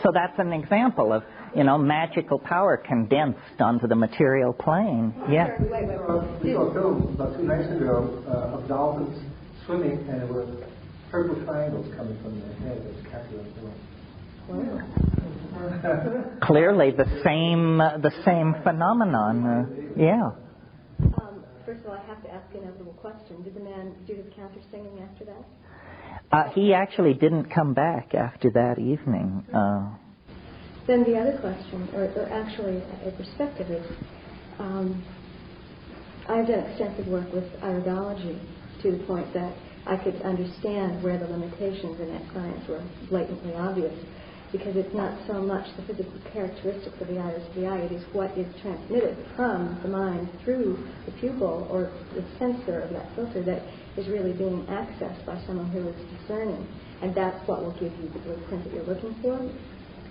So that's an example of, magical power condensed onto the material plane. Yeah. We saw a film about 2 nights ago of dolphins swimming, and with purple triangles coming from their head as captured on film. Clearly the same phenomenon. Yeah. First of all, I have to ask an inevitable question. Did the man do his counter singing after that? He actually didn't come back after that evening. Then the other question, or actually a perspective, is I've done extensive work with iridology to the point that I could understand where the limitations in that science were blatantly obvious, because it's not so much the physical characteristics of the iris of the eye, it is what is transmitted from the mind through the pupil or the sensor of that filter that is really being accessed by someone who is discerning. And that's what will give you the blueprint that you're looking for.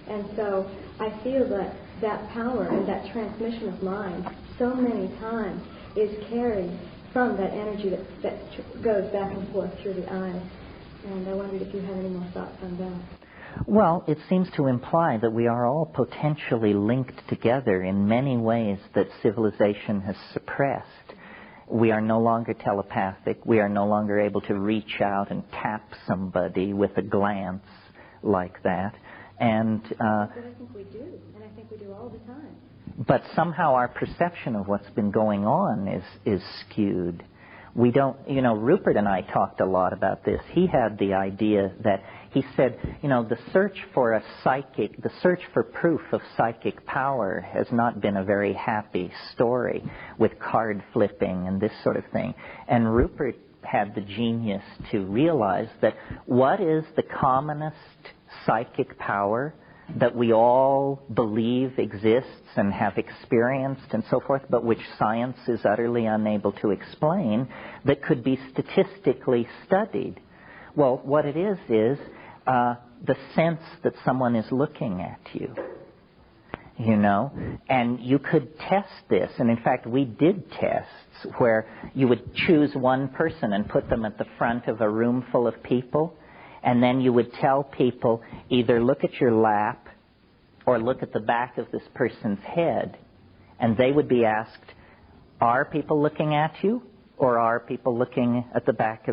And so I feel that that power and that transmission of mind so many times is carried from that energy that goes back and forth through the eyes. And I wondered if you had any more thoughts on that. Well, it seems to imply that we are all potentially linked together in many ways that civilization has suppressed. We are no longer telepathic. We are no longer able to reach out and tap somebody with a glance like that. And but I think we do, and I think we do all the time. But somehow our perception of what's been going on is skewed. We don't, Rupert and I talked a lot about this. He had the idea that, he said, the search for the search for proof of psychic power has not been a very happy story with card flipping and this sort of thing. And Rupert had the genius to realize that what is the commonest psychic power that we all believe exists and have experienced and so forth, but which science is utterly unable to explain, that could be statistically studied. Well, what it is the sense that someone is looking at you, and you could test this. And in fact, we did tests where you would choose one person and put them at the front of a room full of people, and then you would tell people either look at your lap or look at the back of this person's head, and they would be asked, are people looking at you, or are people looking at the back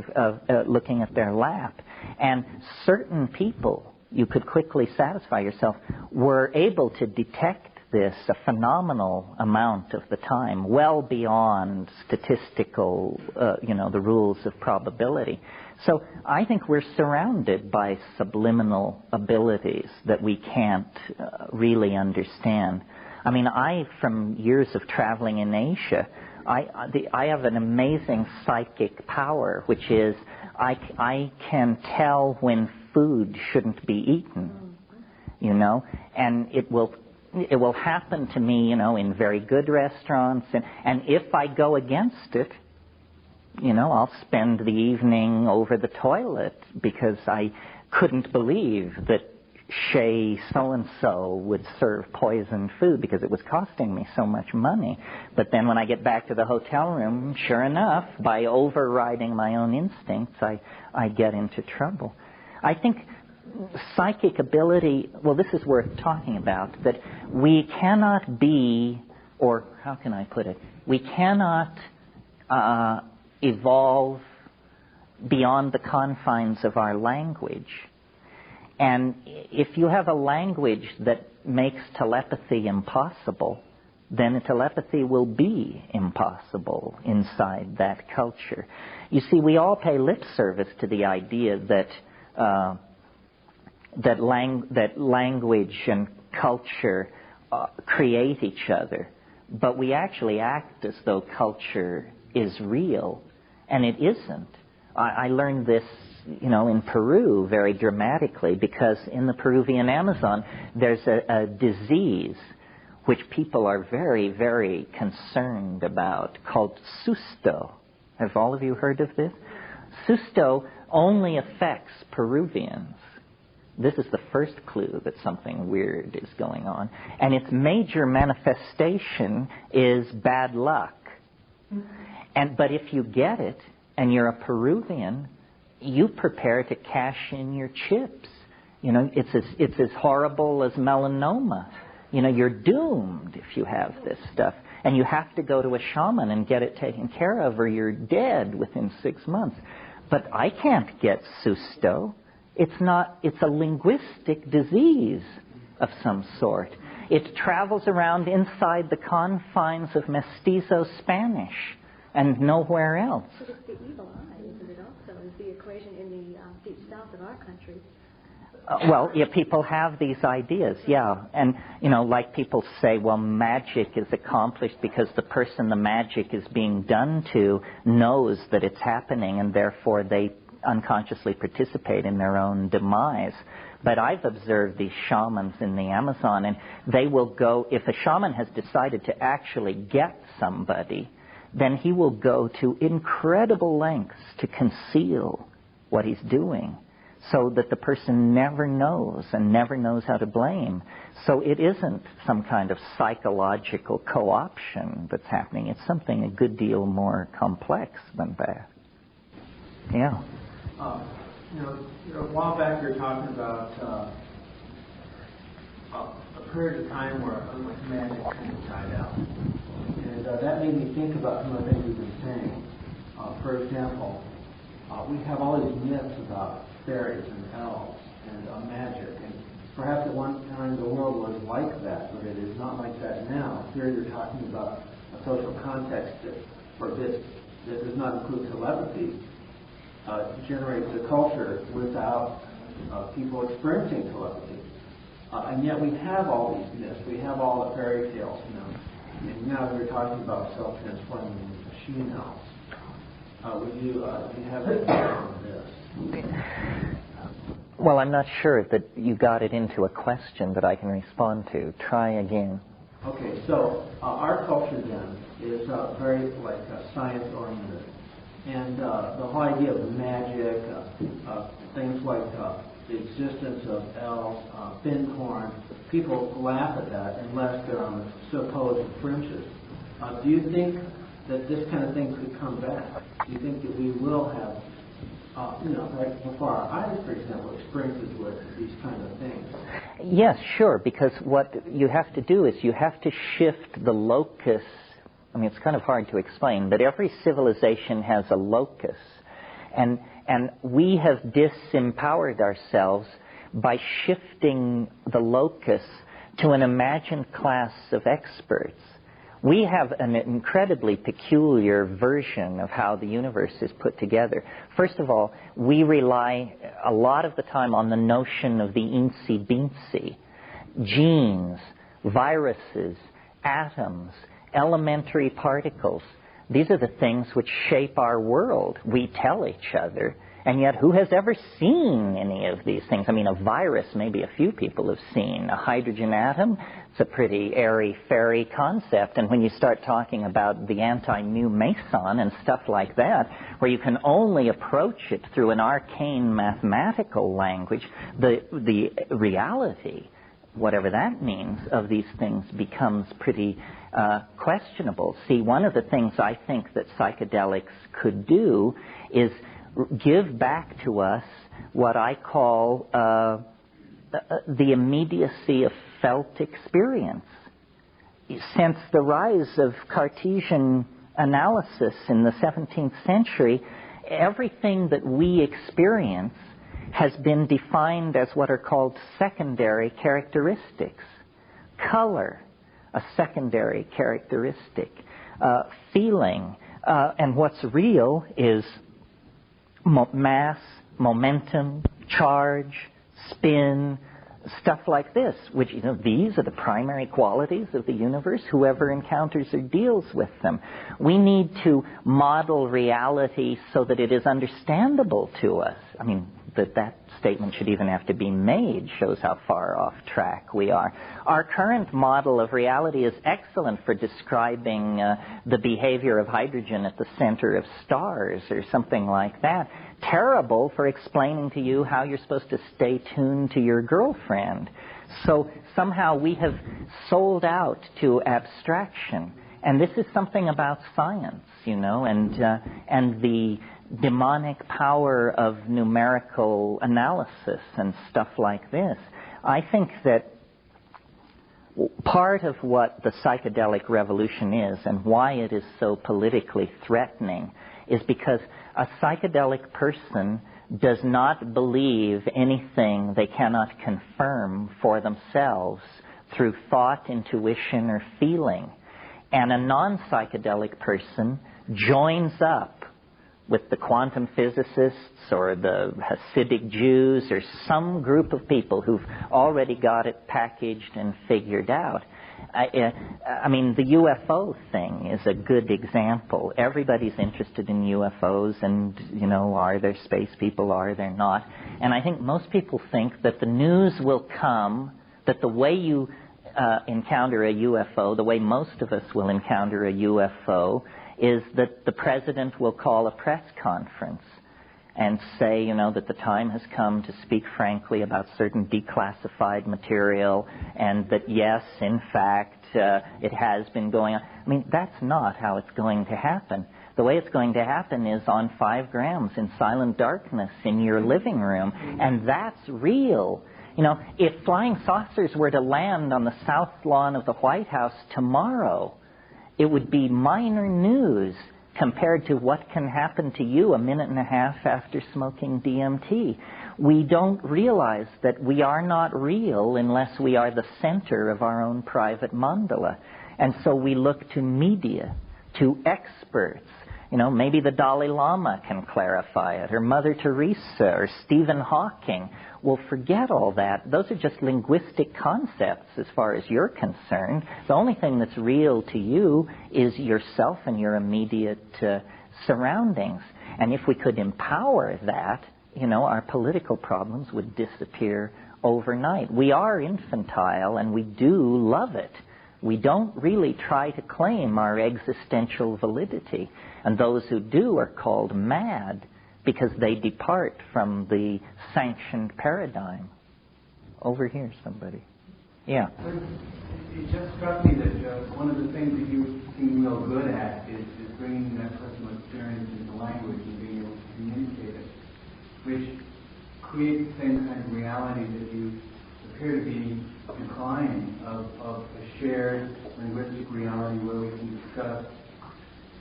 looking at their lap? And certain people, you could quickly satisfy yourself, were able to detect this a phenomenal amount of the time, well beyond statistical, the rules of probability. So I think we're surrounded by subliminal abilities that we can't really understand. I mean, from years of traveling in Asia, I have an amazing psychic power, which is I can tell when food shouldn't be eaten, and it will happen to me, in very good restaurants, and if I go against it, I'll spend the evening over the toilet because I couldn't believe that Chez so-and-so would serve poisoned food because it was costing me so much money. But then when I get back to the hotel room, sure enough, by overriding my own instincts, I get into trouble. I think psychic ability, well, this is worth talking about, that we cannot be, or how can I put it, we cannot evolve beyond the confines of our language. And if you have a language that makes telepathy impossible, then telepathy will be impossible inside that culture. You see, we all pay lip service to the idea that language and culture create each other, but we actually act as though culture is real, and it isn't. I learned this, in Peru very dramatically, because in the Peruvian Amazon there's a disease which people are very, very concerned about called susto. Have all of you heard of this? Susto only affects Peruvians. This is the first clue that something weird is going on. And its major manifestation is bad luck. But if you get it, and you're a Peruvian, you prepare to cash in your chips. You know, it's as horrible as melanoma. You know, you're doomed if you have this stuff. And you have to go to a shaman and get it taken care of, or you're dead within 6 months. But I can't get susto. It's a linguistic disease of some sort. It travels around inside the confines of mestizo Spanish and nowhere else. But it's the evil eye, isn't it also? Is the equation in the deep south of our country. Well, yeah, people have these ideas, yeah. And, you know, like people say, well, magic is accomplished because the person the magic is being done to knows that it's happening, and therefore they unconsciously participate in their own demise. But I've observed these shamans in the Amazon, and they will go, if a shaman has decided to actually get somebody, then he will go to incredible lengths to conceal what he's doing, so that the person never knows and never knows how to blame. So it isn't some kind of psychological co-option that's happening. It's something a good deal more complex than that. Yeah. You know, a while back you were talking about a period of time where magic kind of died out. And that made me think about some of the things you've been saying. For example, we have all these myths about fairies and elves and magic, and perhaps at one time the world was like that, but it is not like that now. Here you're talking about a social context that forbids, that does not include telepathy, generates a culture without people experiencing telepathy. And yet we have all these myths, we have all the fairy tales, you know. And now we're talking about self-transforming machine elves. Would you have any on this? Well, I'm not sure that you got it into a question that I can respond to. Try again. Okay, so our culture then is very science-oriented. And the whole idea of magic, things like the existence of elves, bincorn, people laugh at that unless they're on the supposed fringes. Do you think that this kind of thing could come back? Do you think that we will have, right before our eyes, for example, experiences with these kind of things? Yes, sure, because what you have to do is you have to shift the locus. I mean, it's kind of hard to explain, but every civilization has a locus. And we have disempowered ourselves by shifting the locus to an imagined class of experts. We have an incredibly peculiar version of how the universe is put together. First of all, we rely a lot of the time on the notion of the eensy-beensy. Genes, viruses, atoms, elementary particles. These are the things which shape our world. We tell each other. And yet, who has ever seen any of these things? I mean, a virus, maybe a few people have seen. A hydrogen atom, it's a pretty airy-fairy concept. And when you start talking about the anti-mu meson and stuff like that, where you can only approach it through an arcane mathematical language, the reality, whatever that means, of these things becomes pretty questionable. See, one of the things I think that psychedelics could do is give back to us what I call the immediacy of felt experience. Since the rise of Cartesian analysis in the 17th century, everything that we experience has been defined as what are called secondary characteristics. Color, a secondary characteristic. Feeling, and what's real is mass, momentum, charge, spin, stuff like this, which, these are the primary qualities of the universe. Whoever encounters or deals with them. We need to model reality so that it is understandable to us. I mean, that statement should even have to be made shows how far off track we are. Our current model of reality is excellent for describing the behavior of hydrogen at the center of stars or something like that. Terrible for explaining to you how you're supposed to stay tuned to your girlfriend. So somehow we have sold out to abstraction. And this is something about science, and demonic power of numerical analysis and stuff like this. I think that part of what the psychedelic revolution is and why it is so politically threatening is because a psychedelic person does not believe anything they cannot confirm for themselves through thought, intuition, or feeling. And a non-psychedelic person joins up with the quantum physicists or the Hasidic Jews or some group of people who've already got it packaged and figured out. I mean, the UFO thing is a good example. Everybody's interested in UFOs and, you know, are there space people, are there not? And I think most people think that the news will come, that the way you encounter a UFO, the way most of us will encounter a UFO, is that the president will call a press conference and say, you know, that the time has come to speak frankly about certain declassified material and that, yes, in fact, it has been going on. I mean, that's not how it's going to happen. The way it's going to happen is on 5 grams in silent darkness in your living room, and that's real. You know, if flying saucers were to land on the south lawn of the White House tomorrow, it would be minor news compared to what can happen to you a minute and a half after smoking DMT. We don't realize that we are not real unless we are the center of our own private mandala. And so we look to media, to experts. You know, maybe the Dalai Lama can clarify it, or Mother Teresa, or Stephen Hawking. Well, forget all that. Those are just linguistic concepts as far as you're concerned. The only thing that's real to you is yourself and your immediate surroundings. And if we could empower that, you know, our political problems would disappear overnight. We are infantile and we do love it. We don't really try to claim our existential validity. And those who do are called mad because they depart from the sanctioned paradigm. Over here, somebody. Yeah. It just struck me that one of the things that you seem real good at is bringing that personal experience into language and being able to communicate it, which creates the same kind of reality that you appear to be implying of a shared linguistic reality where we can discuss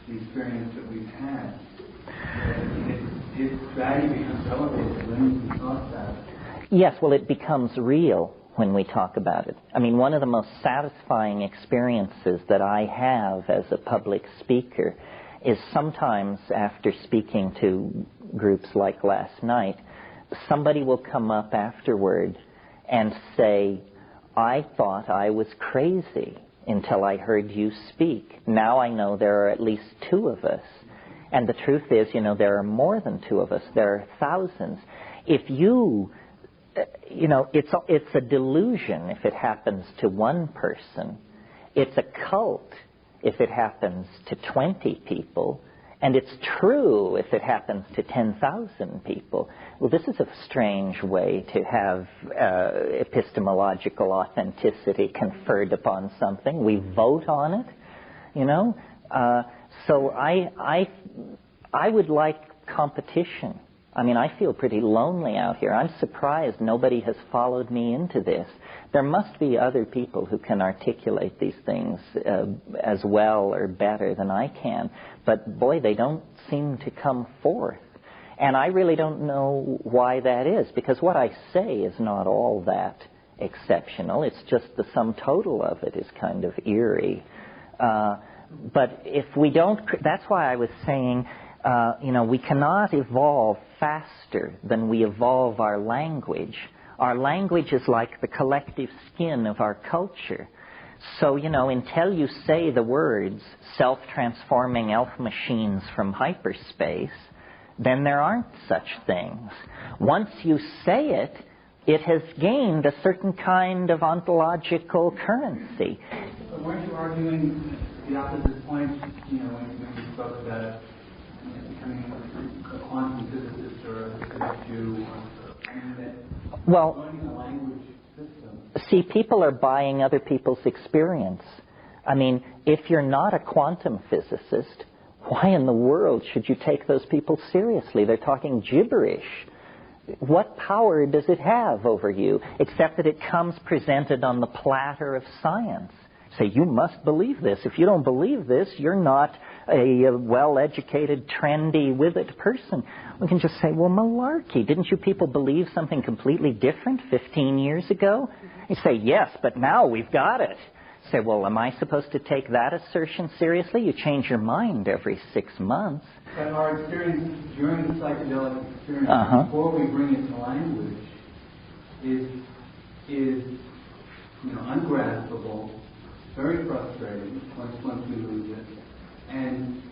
the experience that we've had. Its value becomes elevated when we talk about it. Yes, well, it becomes real when we talk about it. I mean, one of the most satisfying experiences that I have as a public speaker is sometimes after speaking to groups like last night, somebody will come up afterward and say, I thought I was crazy until I heard you speak. Now I know there are at least 2 of us. And the truth is, you know, there are more than 2 of us. There are thousands. If you know, it's a delusion if it happens to one person. It's a cult if it happens to 20 people. And it's true if it happens to 10,000 people. Well, this is a strange way to have epistemological authenticity conferred upon something. We vote on it, you know. So I would like competition. I mean, I feel pretty lonely out here. I'm surprised nobody has followed me into this. There must be other people who can articulate these things as well or better than I can. But, boy, they don't seem to come forth. And I really don't know why that is, because what I say is not all that exceptional. It's just the sum total of it is kind of eerie. But if we don't, that's why I was saying, you know, we cannot evolve faster than we evolve our language. Our language is like the collective skin of our culture. So, you know, until you say the words self-transforming elf machines from hyperspace, then there aren't such things. Once you say it, it has gained a certain kind of ontological currency. But weren't you arguing the opposite point, you know, when you spoke about becoming a quantum physicist or a physics Jew? I mean, that learning a language system. See, people are buying other people's experience. I mean, if you're not a quantum physicist, Why in the world should you take those people seriously? They're talking gibberish. What power does it have over you, except that it comes presented on the platter of science? Say, you must believe this. If you don't believe this, you're not a well-educated, trendy, with-it person. We can just say, well, malarkey. Didn't you people believe something completely different 15 years ago? You say, yes, but now we've got it. Say, well, am I supposed to take that assertion seriously? You change your mind every 6 months. But our experience during the psychedelic experience, before we bring it to language, is ungraspable, very frustrating once we lose it, and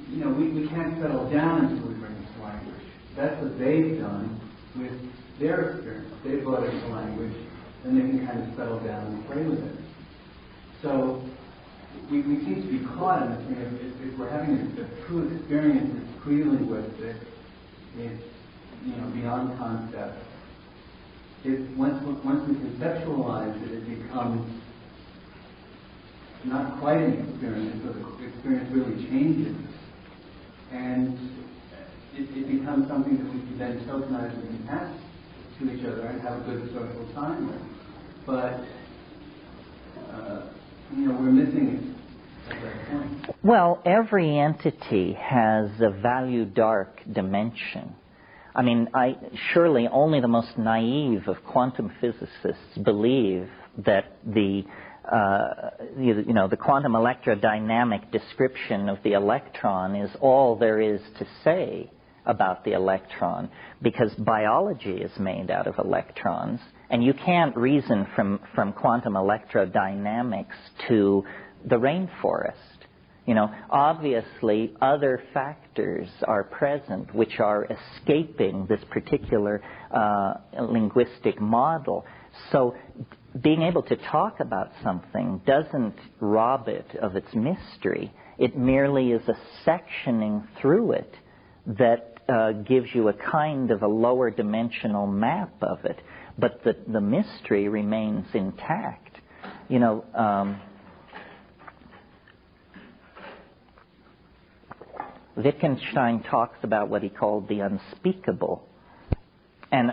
we can't settle down until we bring it to language. That's what they've done with their experience. They brought it to language, then they can kind of settle down and play with it. So we seem to be caught in this thing. If we're having a true experience that's pre-linguistic, it's beyond concept. Once we conceptualize it, it becomes not quite an experience, so the experience really changes, and it becomes something that we can then tokenize and pass to each other and have a good social time with. But we're missing it at that point. Well, every entity has a value dark dimension. I mean, surely only the most naive of quantum physicists believe that the quantum electrodynamic description of the electron is all there is to say about the electron, because biology is made out of electrons, and you can't reason from quantum electrodynamics to the rainforest. Obviously other factors are present which are escaping this particular linguistic model. So being able to talk about something doesn't rob it of its mystery. It merely is a sectioning through it that gives you a kind of a lower dimensional map of it. But the mystery remains intact. Wittgenstein talks about what he called the unspeakable. And,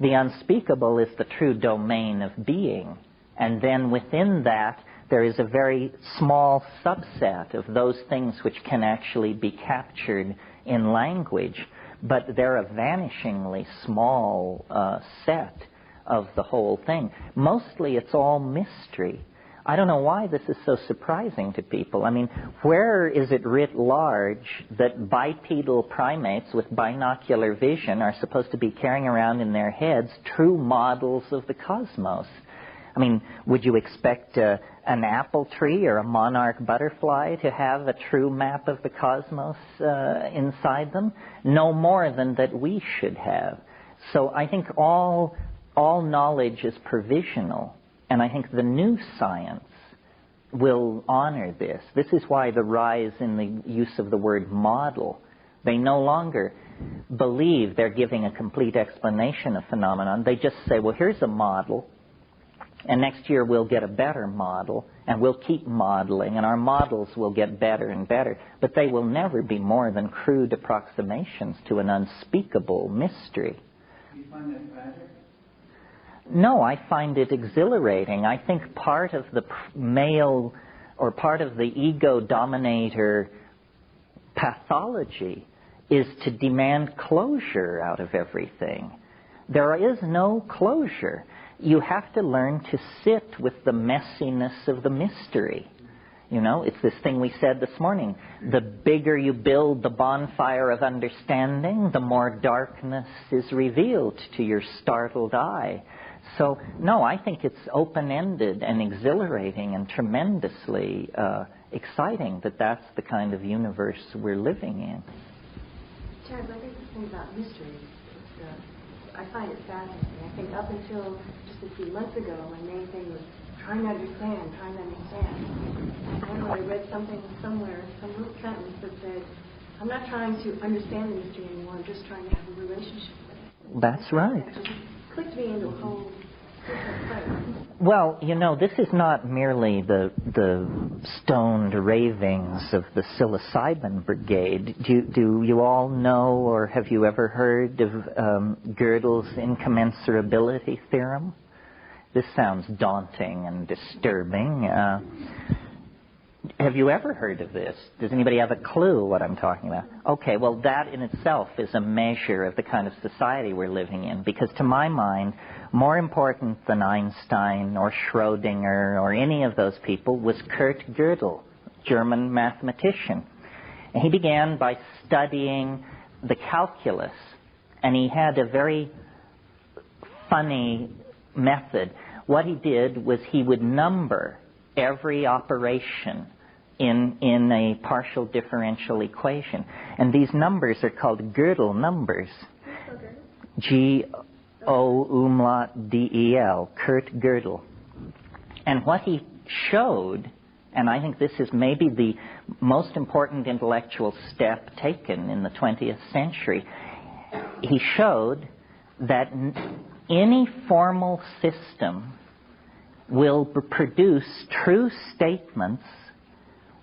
the unspeakable is the true domain of being. And then within that, there is a very small subset of those things which can actually be captured in language. But they're a vanishingly small set of the whole thing. Mostly it's all mystery. I don't know why this is so surprising to people. I mean, where is it writ large that bipedal primates with binocular vision are supposed to be carrying around in their heads true models of the cosmos? I mean, would you expect an apple tree or a monarch butterfly to have a true map of the cosmos inside them? No more than that we should have. So I think all knowledge is provisional. And I think the new science will honor this. This is why the rise in the use of the word model. They no longer believe they're giving a complete explanation of phenomenon. They just say, well, here's a model, and next year we'll get a better model, and we'll keep modeling, and our models will get better and better. But they will never be more than crude approximations to an unspeakable mystery. Do you find that tragic? No, I find it exhilarating. I think part of the male or part of the ego dominator pathology is to demand closure out of everything. There is no closure. You have to learn to sit with the messiness of the mystery. It's this thing we said this morning. The bigger you build the bonfire of understanding, the more darkness is revealed to your startled eye. So, no, I think it's open-ended and exhilarating and tremendously exciting that that's the kind of universe we're living in. Terence, I think the thing about mystery, I find it fascinating. I think up until just a few months ago, my main thing was trying to understand. And then I read something somewhere, some little sentence that said, I'm not trying to understand the mystery anymore, I'm just trying to have a relationship with it. That's right. It just clicked me into a whole different place. Well, this is not merely the stoned ravings of the psilocybin brigade. Do you all know, or have you ever heard of Gödel's incommensurability theorem? This sounds daunting and disturbing. Have you ever heard of this? Does anybody have a clue what I'm talking about? Okay, well, that in itself is a measure of the kind of society we're living in, because to my mind, more important than Einstein or Schrödinger or any of those people was Kurt Gödel, German mathematician. And he began by studying the calculus, and he had a very funny method. What he did was he would number every operation in a partial differential equation. And these numbers are called Gödel numbers. G-O-umlaut-D-E-L, Kurt Gödel. And what he showed, and I think this is maybe the most important intellectual step taken in the 20th century, he showed that any formal system will produce true statements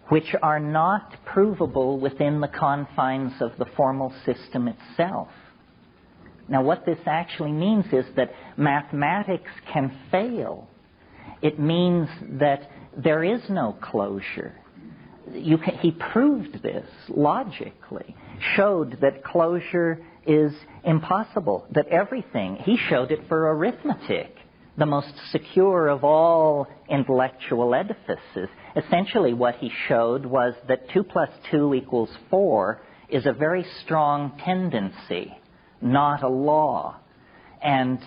which are not provable within the confines of the formal system itself. Now, what this actually means is that mathematics can fail. It means that there is no closure. He proved this logically, showed that closure is impossible, that everything, he showed it for arithmetic, the most secure of all intellectual edifices. Essentially what he showed was that 2 plus 2 equals 4 is a very strong tendency, not a law. And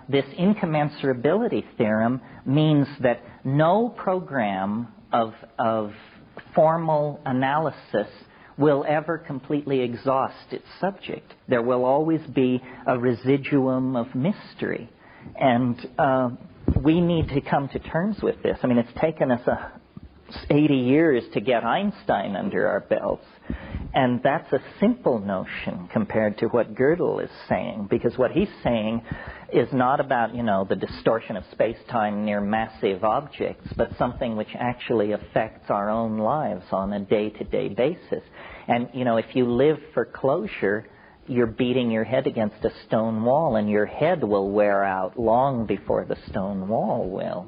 this incommensurability theorem means that no program of formal analysis will ever completely exhaust its subject. There will always be a residuum of mystery. And we need to come to terms with this. I mean, it's taken us 80 years to get Einstein under our belts. And that's a simple notion compared to what Gödel is saying, because what he's saying is not about, the distortion of space-time near massive objects, but something which actually affects our own lives on a day-to-day basis. And, if you live for closure, you're beating your head against a stone wall, and your head will wear out long before the stone wall will.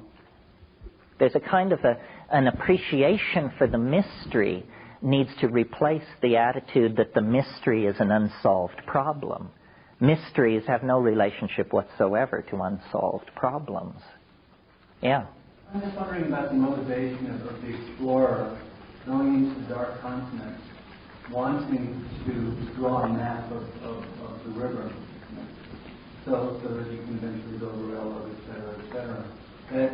There's a kind of an appreciation for the mystery needs to replace the attitude that the mystery is an unsolved problem. Mysteries have no relationship whatsoever to unsolved problems. Yeah? I'm just wondering about the motivation of the explorer going into the dark continent, wanting to draw a map of the river, so that you can eventually build a railroad, et cetera, that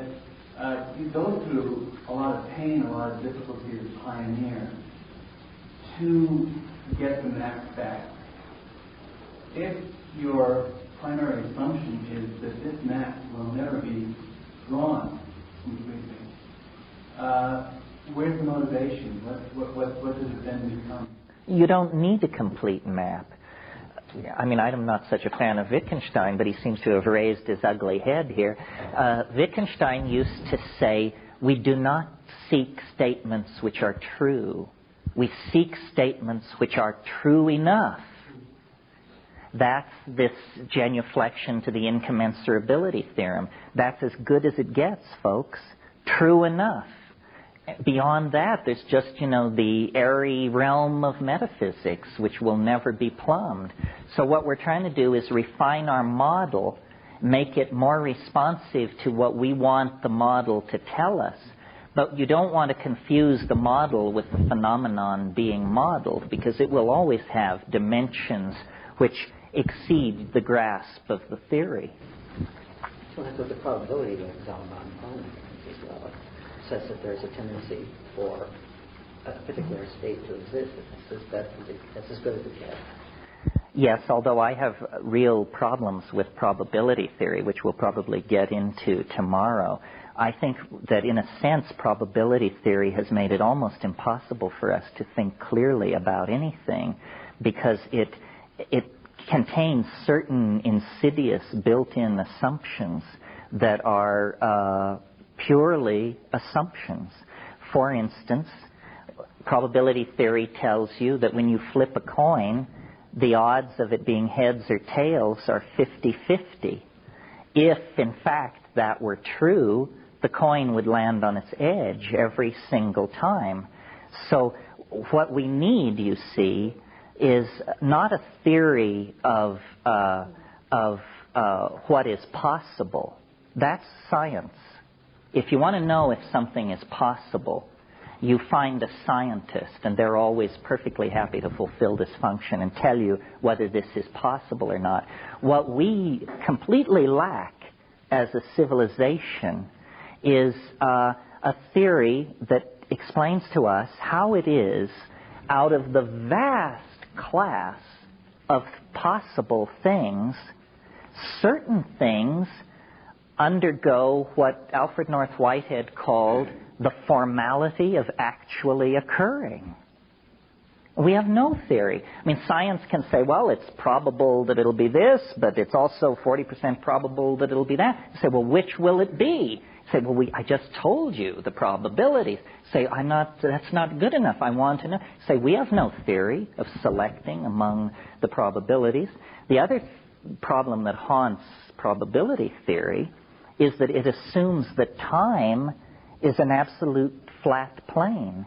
you go through a lot of pain, a lot of difficulty as a pioneer to get the map back. If your primary assumption is that this map will never be drawn completely, where's the motivation? What does it then become? You don't need a complete map. I mean, I'm not such a fan of Wittgenstein, but he seems to have raised his ugly head here. Wittgenstein used to say, we do not seek statements which are true. We seek statements which are true enough. That's this genuflection to the incommensurability theorem. That's as good as it gets, folks. True enough. Beyond that, there's just, the airy realm of metaphysics, which will never be plumbed. So what we're trying to do is refine our model, make it more responsive to what we want the model to tell us. But you don't want to confuse the model with the phenomenon being modeled, because it will always have dimensions which exceed the grasp of the theory. So that's what the probability of Zalman as well. Says that there's a tendency for a particular state to exist. That's as good as it gets. Yes, although I have real problems with probability theory, which we'll probably get into tomorrow. I think that in a sense, probability theory has made it almost impossible for us to think clearly about anything, because it contains certain insidious built-in assumptions that are purely assumptions. For instance, probability theory tells you that when you flip a coin, the odds of it being heads or tails are 50-50. If, in fact, that were true, the coin would land on its edge every single time. So what we need, you see, is not a theory of what is possible. That's science. If you want to know if something is possible, you find a scientist, and they're always perfectly happy to fulfill this function and tell you whether this is possible or not. What we completely lack as a civilization is a theory that explains to us how it is, out of the vast class of possible things, certain things undergo what Alfred North Whitehead called the formality of actually occurring. We have no theory. I mean, science can say, well, it's probable that it'll be this, but it's also 40% probable that it'll be that. You say, well, which will it be? You say, well, I just told you the probabilities. Say, that's not good enough. I want to know. Say, we have no theory of selecting among the probabilities. The other problem that haunts probability theory is that it assumes that time is an absolute flat plane.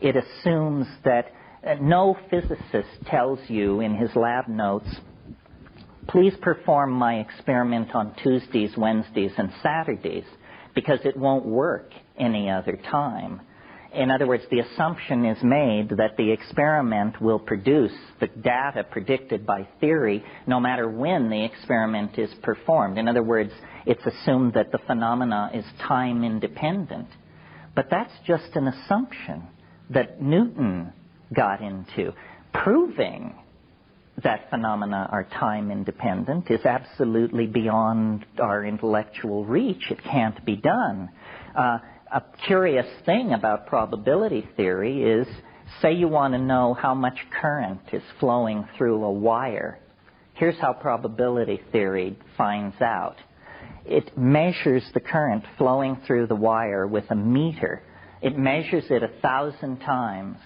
It assumes that no physicist tells you in his lab notes, please perform my experiment on Tuesdays, Wednesdays, and Saturdays, because it won't work any other time. In other words, the assumption is made that the experiment will produce the data predicted by theory no matter when the experiment is performed. In other words, it's assumed that the phenomena is time independent. But that's just an assumption that Newton got into. Proving that phenomena are time independent is absolutely beyond our intellectual reach. It can't be done. A curious thing about probability theory is, say you want to know how much current is flowing through a wire. Here's how probability theory finds out. It measures the current flowing through the wire with a meter. It measures it 1,000 times.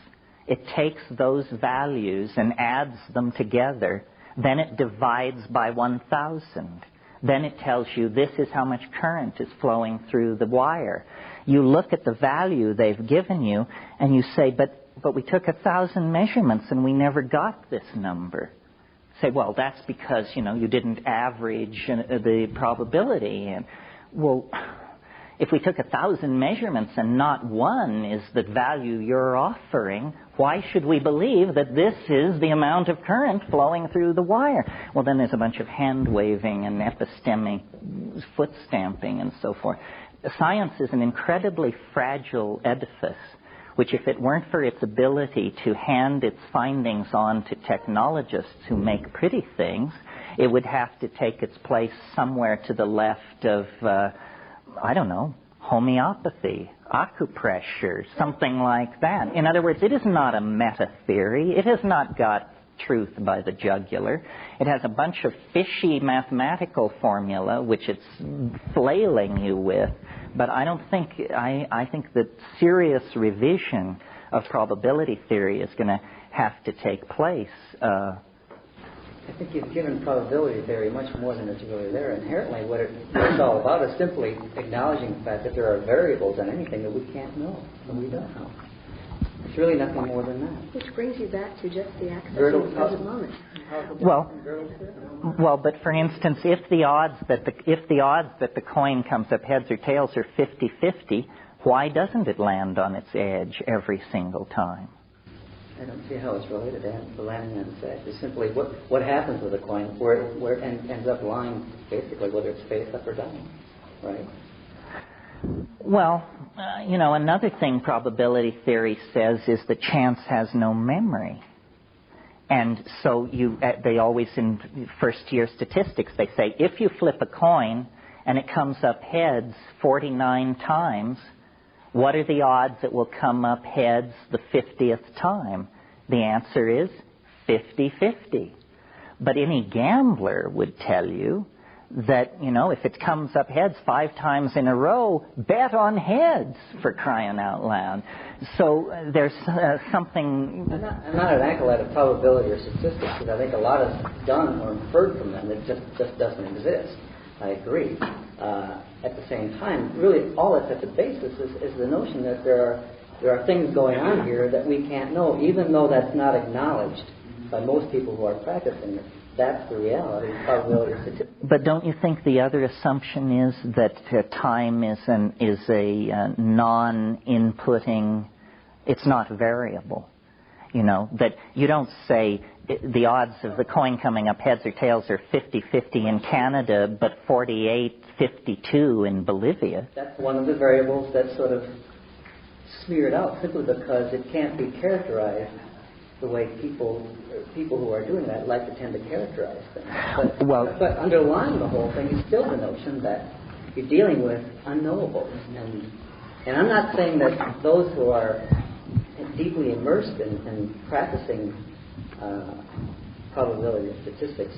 It takes those values and adds them together. Then it divides by 1,000. Then it tells you this is how much current is flowing through the wire. You look at the value they've given you and you say, but we took 1,000 measurements and we never got this number. Say, well, that's because, you didn't average the probability. And, well, if we took 1,000 measurements and not one is the value you're offering, why should we believe that this is the amount of current flowing through the wire? Well, then there's a bunch of hand-waving and epistemic foot stamping and so forth. Science is an incredibly fragile edifice, which if it weren't for its ability to hand its findings on to technologists who make pretty things, it would have to take its place somewhere to the left of, homeopathy, acupressure, something like that. In other words, it is not a meta-theory. It has not got truth by the jugular. It has a bunch of fishy mathematical formula which it's flailing you with. But I think that serious revision of probability theory is going to have to take place. I think you've given probability theory much more than it's really there. Inherently, what it's all about is simply acknowledging the fact that there are variables in anything that we can't know, that we don't know. It's really nothing more than that. Which brings you back to just the access in the present moment. Well, but for instance, if the odds that the coin comes up heads or tails are 50-50, why doesn't it land on its edge every single time? I don't see how it's related to landing on its edge. It's simply what happens with a coin, where it ends up lying, basically, whether it's face up or down, right? Well, another thing probability theory says is that chance has no memory. And so they always, in first-year statistics, they say, if you flip a coin and it comes up heads 49 times, what are the odds it will come up heads the 50th time? The answer is 50-50. But any gambler would tell you that, if it comes up heads 5 times in a row, bet on heads, for crying out loud. So there's something... I'm not an acolyte of probability or statistics, because I think a lot is done or inferred from them that just doesn't exist. I agree. At the same time, really all that's at the basis is the notion that there are things going on here that we can't know, even though that's not acknowledged by most people who are practicing it. That's the reality, probability or statistics. But don't you think the other assumption is that time is a non-inputting, it's not variable? That you don't say the odds of the coin coming up heads or tails are 50-50 in Canada, but 48-52 in Bolivia. That's one of the variables that's sort of smeared out simply because it can't be characterized the way people who are doing that like to tend to characterize things. But underlying the whole thing is still the notion that you're dealing with unknowables. And I'm not saying that those who are deeply immersed in practicing probability and statistics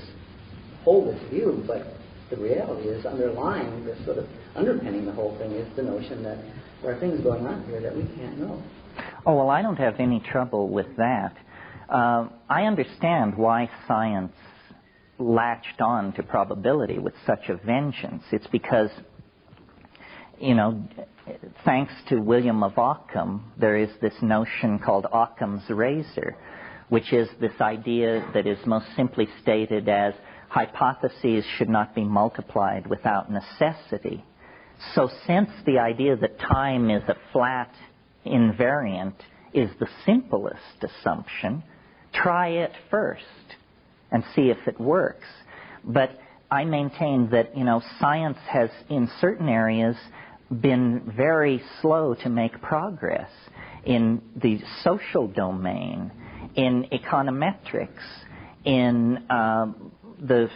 hold this view, but the reality is underlying, the sort of underpinning the whole thing is the notion that there are things going on here that we can't know. Oh, well, I don't have any trouble with that. I understand why science latched on to probability with such a vengeance. It's because, thanks to William of Ockham, there is this notion called Occam's razor, which is this idea that is most simply stated as hypotheses should not be multiplied without necessity. So since the idea that time is a flat invariant is the simplest assumption, try it first and see if it works. But I maintain that, science has, in certain areas, been very slow to make progress in the social domain, in econometrics, in the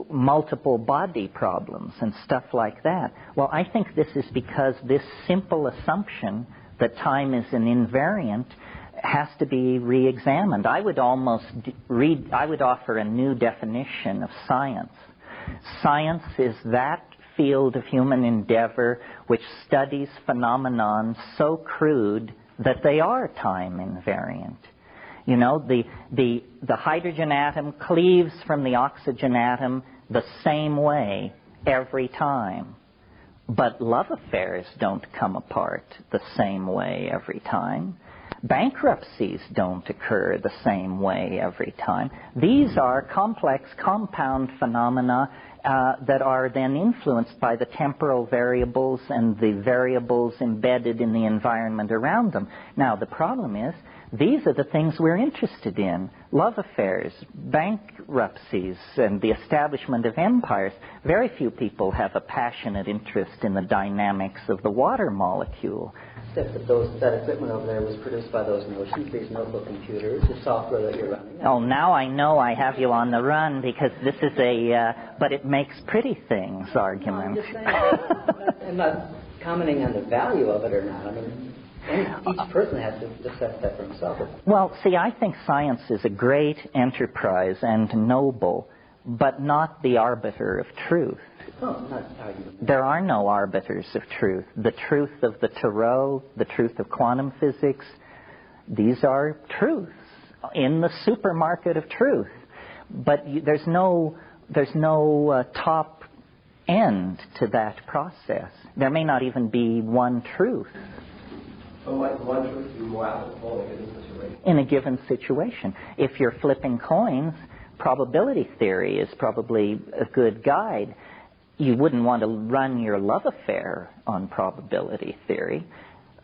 multiple body problems and stuff like that. Well, I think this is because this simple assumption that time is an invariant has to be re-examined. I would offer a new definition of science. Science is that field of human endeavor which studies phenomenon so crude that they are time invariant. The hydrogen atom cleaves from the oxygen atom the same way every time. But love affairs don't come apart the same way every time. Bankruptcies don't occur the same way every time. These are complex, compound phenomena that are then influenced by the temporal variables and the variables embedded in the environment around them. Now, the problem is, these are the things we're interested in. Love affairs, bankruptcies, and the establishment of empires. Very few people have a passionate interest in the dynamics of the water molecule. Except that equipment over there was produced by those notions, these notebook computers, the software that you're running. Oh, now I know I have you on the run because this is but it makes pretty things argument. No, I'm just saying, I'm not commenting on the value of it or not. I mean, each person has to assess that for himself. Well, see, I think science is a great enterprise and noble, but not the arbiter of truth. No, not arguing. There are no arbiters of truth. The truth of the Tarot, the truth of quantum physics, these are truths in the supermarket of truth. But there's no top end to that process. There may not even be one truth. So might one truth be more applicable in a given situation? In a given situation. If you're flipping coins, probability theory is probably a good guide. You wouldn't want to run your love affair on probability theory.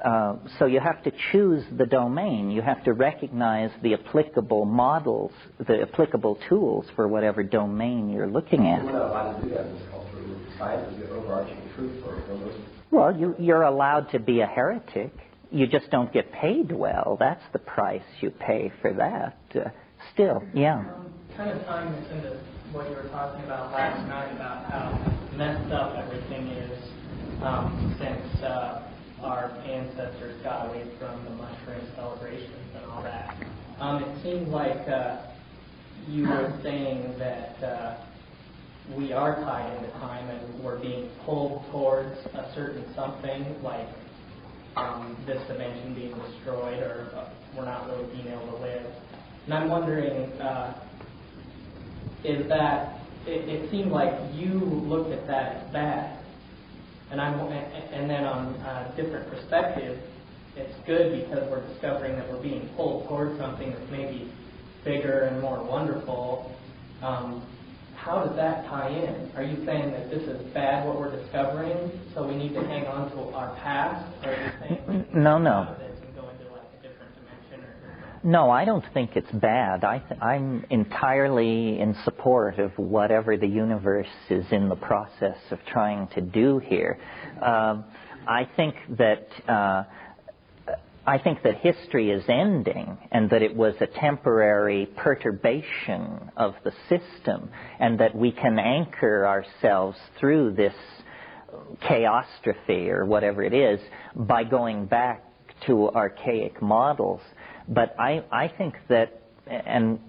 So you have to choose the domain. You have to recognize the applicable models, the applicable tools for whatever domain you're looking at. We're not allowed to do that in this culture. Science is the overarching truth for most. Well, you're allowed to be a heretic. You just don't get paid well. That's the price you pay for that. Still, yeah. Kind of tying this into what you were talking about last night about how messed up everything is since our ancestors got away from the mushroom celebrations and all that. It seems like you were saying that we are tied into time and we're being pulled towards a certain something, like this dimension being destroyed, or we're not really being able to live. And I'm wondering, is that, it seemed like you looked at that as bad. And then on a different perspective, it's good because we're discovering that we're being pulled towards something that's maybe bigger and more wonderful. How does that tie in? Are you saying that this is bad, what we're discovering, so we need to hang on to our past? Or are you saying we can No. come out of this and go into like a different dimension? No, I don't think it's bad. I'm entirely in support of whatever the universe is in the process of trying to do here. I think that history is ending, and that it was a temporary perturbation of the system, and that we can anchor ourselves through this chaostrophe or whatever it is by going back to archaic models. But I think that, and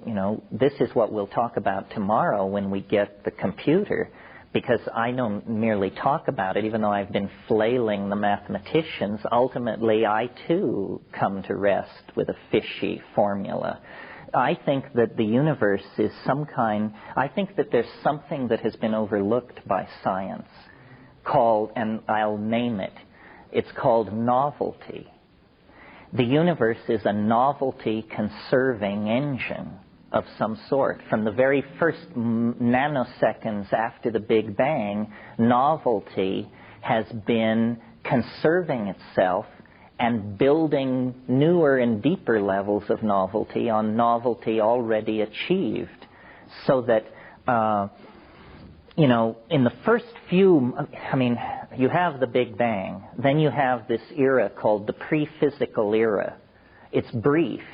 this is what we'll talk about tomorrow when we get the computer, because I don't merely talk about it, even though I've been flailing the mathematicians. Ultimately, I too come to rest with a fishy formula. I think that the universe is I think that there's something that has been overlooked by science called, and I'll name it, it's called novelty. The universe is a novelty-conserving engine of some sort. From the very first nanoseconds after the Big Bang, novelty has been conserving itself and building newer and deeper levels of novelty on novelty already achieved. So that, in the first few, you have the Big Bang, then you have this era called the pre-physical era. It's brief.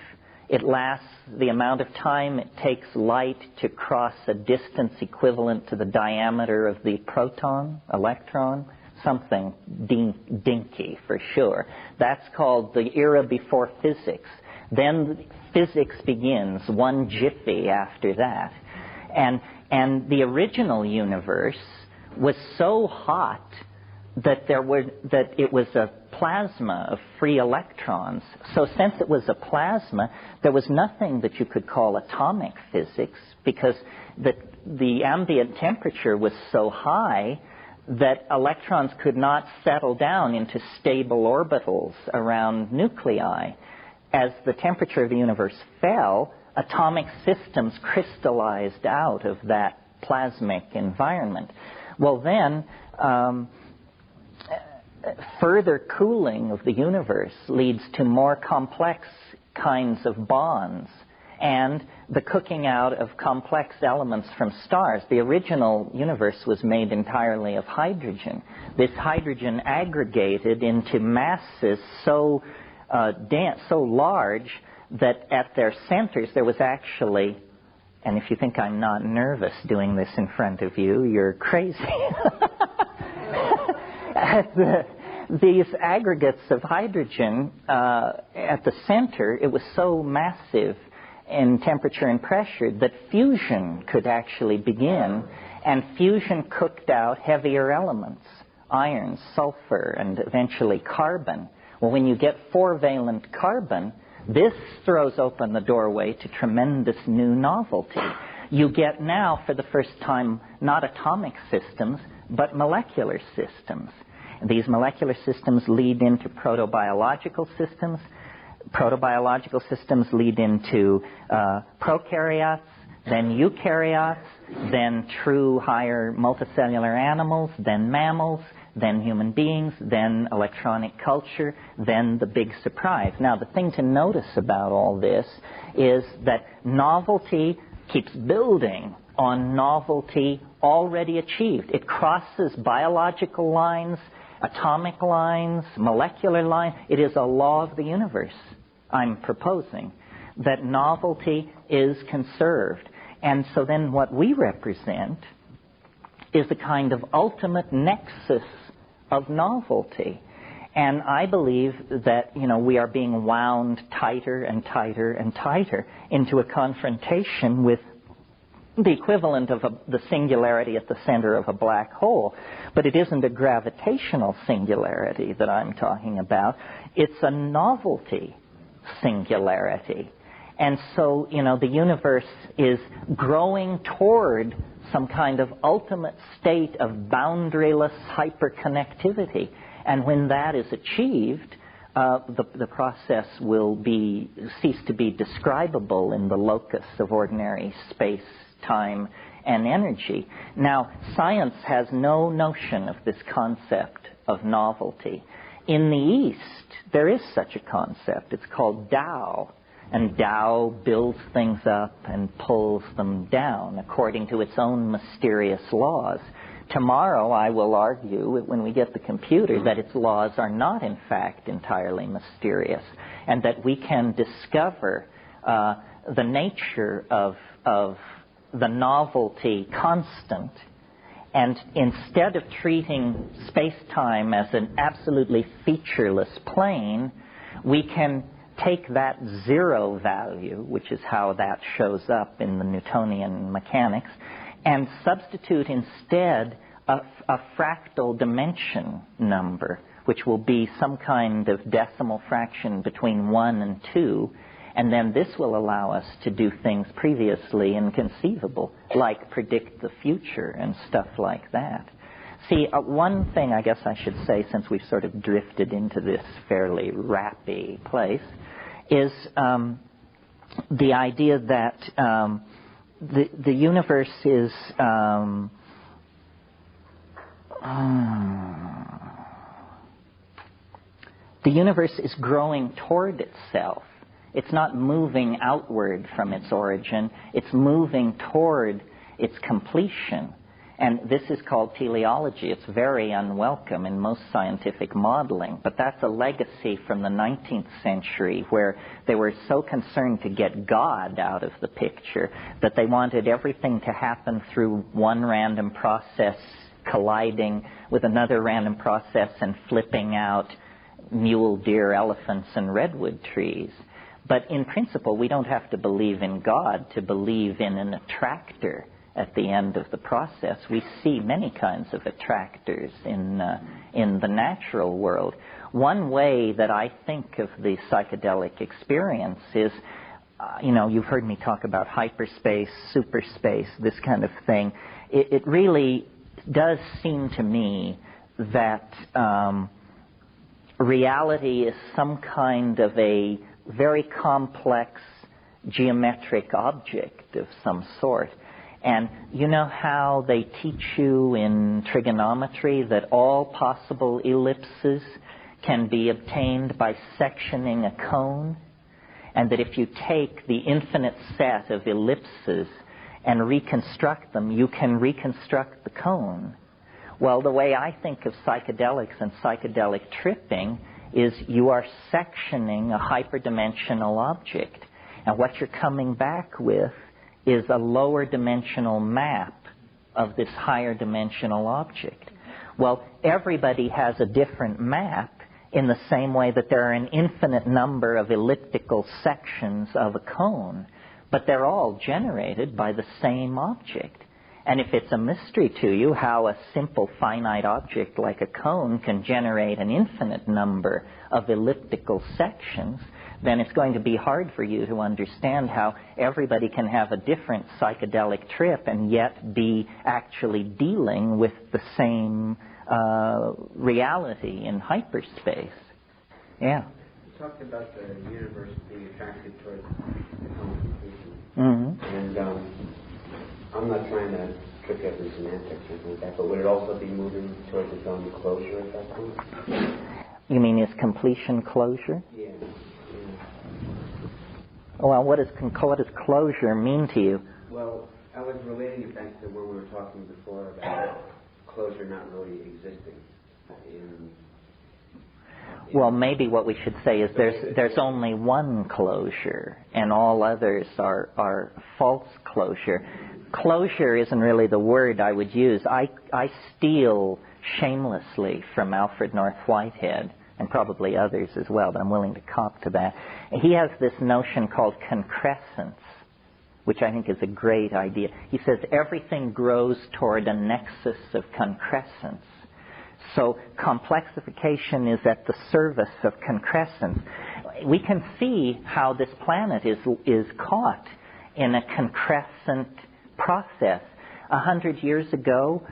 It lasts the amount of time it takes light to cross a distance equivalent to the diameter of the proton, electron, something dinky for sure. That's called the era before physics. Then physics begins, one jiffy after that. And the original universe was so hot that it was a plasma of free electrons. So since it was a plasma, there was nothing that you could call atomic physics, because the ambient temperature was so high that electrons could not settle down into stable orbitals around nuclei. As the temperature of the universe fell, atomic systems crystallized out of that plasmic environment. Well, then, further cooling of the universe leads to more complex kinds of bonds and the cooking out of complex elements from stars. The original universe was made entirely of hydrogen. This hydrogen aggregated into masses so large that at their centers there was actually, and if you think I'm not nervous doing this in front of you, you're crazy. These aggregates of hydrogen at the center, it was so massive in temperature and pressure that fusion could actually begin, and fusion cooked out heavier elements, iron, sulfur, and eventually carbon. Well, when you get 4-valent carbon, this throws open the doorway to tremendous new novelty. You get now, for the first time, not atomic systems, but molecular systems. These molecular systems lead into protobiological systems. Protobiological systems lead into prokaryotes, then eukaryotes, then true higher multicellular animals, then mammals, then human beings, then electronic culture, then the big surprise. Now, the thing to notice about all this is that novelty keeps building on novelty already achieved. It crosses biological lines, atomic lines, molecular lines. It is a law of the universe, I'm proposing, that novelty is conserved. And so then what we represent is a kind of ultimate nexus of novelty. And I believe that, we are being wound tighter and tighter and tighter into a confrontation with, the equivalent of the singularity at the center of a black hole. But it isn't a gravitational singularity that I'm talking about. It's a novelty singularity. And so, the universe is growing toward some kind of ultimate state of boundaryless hyperconnectivity. And when that is achieved, the process will cease to be describable in the locus of ordinary space, time, and energy. Now, science has no notion of this concept of novelty. In the East, there is such a concept. It's called Tao. And Tao builds things up and pulls them down according to its own mysterious laws. Tomorrow I will argue, when we get the computer, that its laws are not, in fact, entirely mysterious, and that we can discover the nature of the novelty constant. And instead of treating space-time as an absolutely featureless plane, we can take that zero value, which is how that shows up in the Newtonian mechanics, and substitute instead a fractal dimension number, which will be some kind of decimal fraction between 1 and 2, and then this will allow us to do things previously inconceivable, like predict the future and stuff like that. See, one thing I guess I should say, since we've sort of drifted into this fairly rappy place, is the idea that the universe is growing toward itself. It's not moving outward from its origin. It's moving toward its completion. And this is called teleology. It's very unwelcome in most scientific modeling, but that's a legacy from the 19th century, where they were so concerned to get God out of the picture that they wanted everything to happen through one random process colliding with another random process and flipping out mule deer, elephants, and redwood trees. But in principle, we don't have to believe in God to believe in an attractor at the end of the process. We see many kinds of attractors in the natural world. One way that I think of the psychedelic experience is, you've heard me talk about hyperspace, superspace, this kind of thing. It really does seem to me that reality is some kind of a very complex geometric object of some sort. And you know how they teach you in trigonometry that all possible ellipses can be obtained by sectioning a cone? And that if you take the infinite set of ellipses and reconstruct them, you can reconstruct the cone. Well, the way I think of psychedelics and psychedelic tripping is you are sectioning a hyperdimensional object. And what you're coming back with is a lower dimensional map of this higher dimensional object. Well, everybody has a different map in the same way that there are an infinite number of elliptical sections of a cone, but they're all generated by the same object. And if it's a mystery to you how a simple finite object like a cone can generate an infinite number of elliptical sections, then it's going to be hard for you to understand how everybody can have a different psychedelic trip and yet be actually dealing with the same reality in hyperspace. Yeah. You talked about the universe being attracted towards the completion. Mm-hmm. And I'm not trying to trick every semantics or anything like that, but would it also be moving towards its own closure at that point? You mean is completion closure? Yeah. Well, what does closure mean to you? Well, I was relating it back to when we were talking before about closure not really existing. Well, maybe what we should say is there's only one closure, and all others are false closure. Closure isn't really the word I would use. I steal shamelessly from Alfred North Whitehead, and probably others as well, but I'm willing to cop to that. He has this notion called concrescence. which I think is a great idea. He says everything grows toward a nexus of concrescence. So complexification is at the service of concrescence. We can see how this planet is caught in a concrescent process. 100 years ago,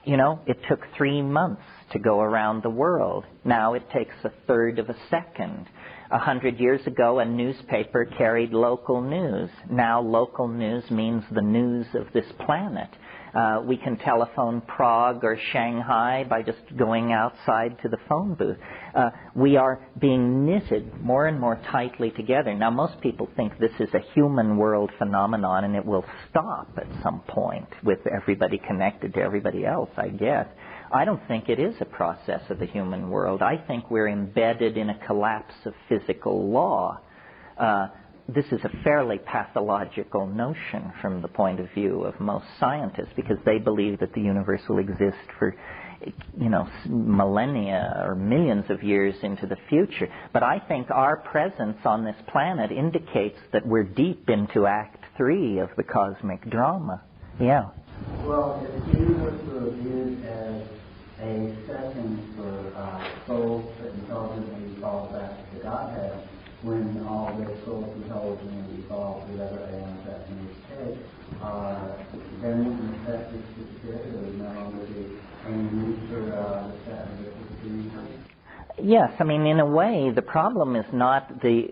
it took 3 months to go around the world. Now it takes a third of a second. 100 years ago, a newspaper carried local news. Now local news means the news of this planet. We can telephone Prague or Shanghai by just going outside to the phone booth. We are being knitted more and more tightly together. Now, most people think this is a human world phenomenon and it will stop at some point with everybody connected to everybody else, I guess. I don't think it is a process of the human world. I think we're embedded in a collapse of physical law. This is a fairly pathological notion from the point of view of most scientists, because they believe that the universe will exist for, millennia or millions of years into the future. But I think our presence on this planet indicates that we're deep into Act 3 of the cosmic drama. Yeah. Well, if the universe were viewed as a setting for souls that intelligently evolve back to Godhead, when all the souls intelligently evolve, whatever aeons that may take, then the necessity to no longer be any need for the set of the universe. Yes, I mean, in a way, the problem is not the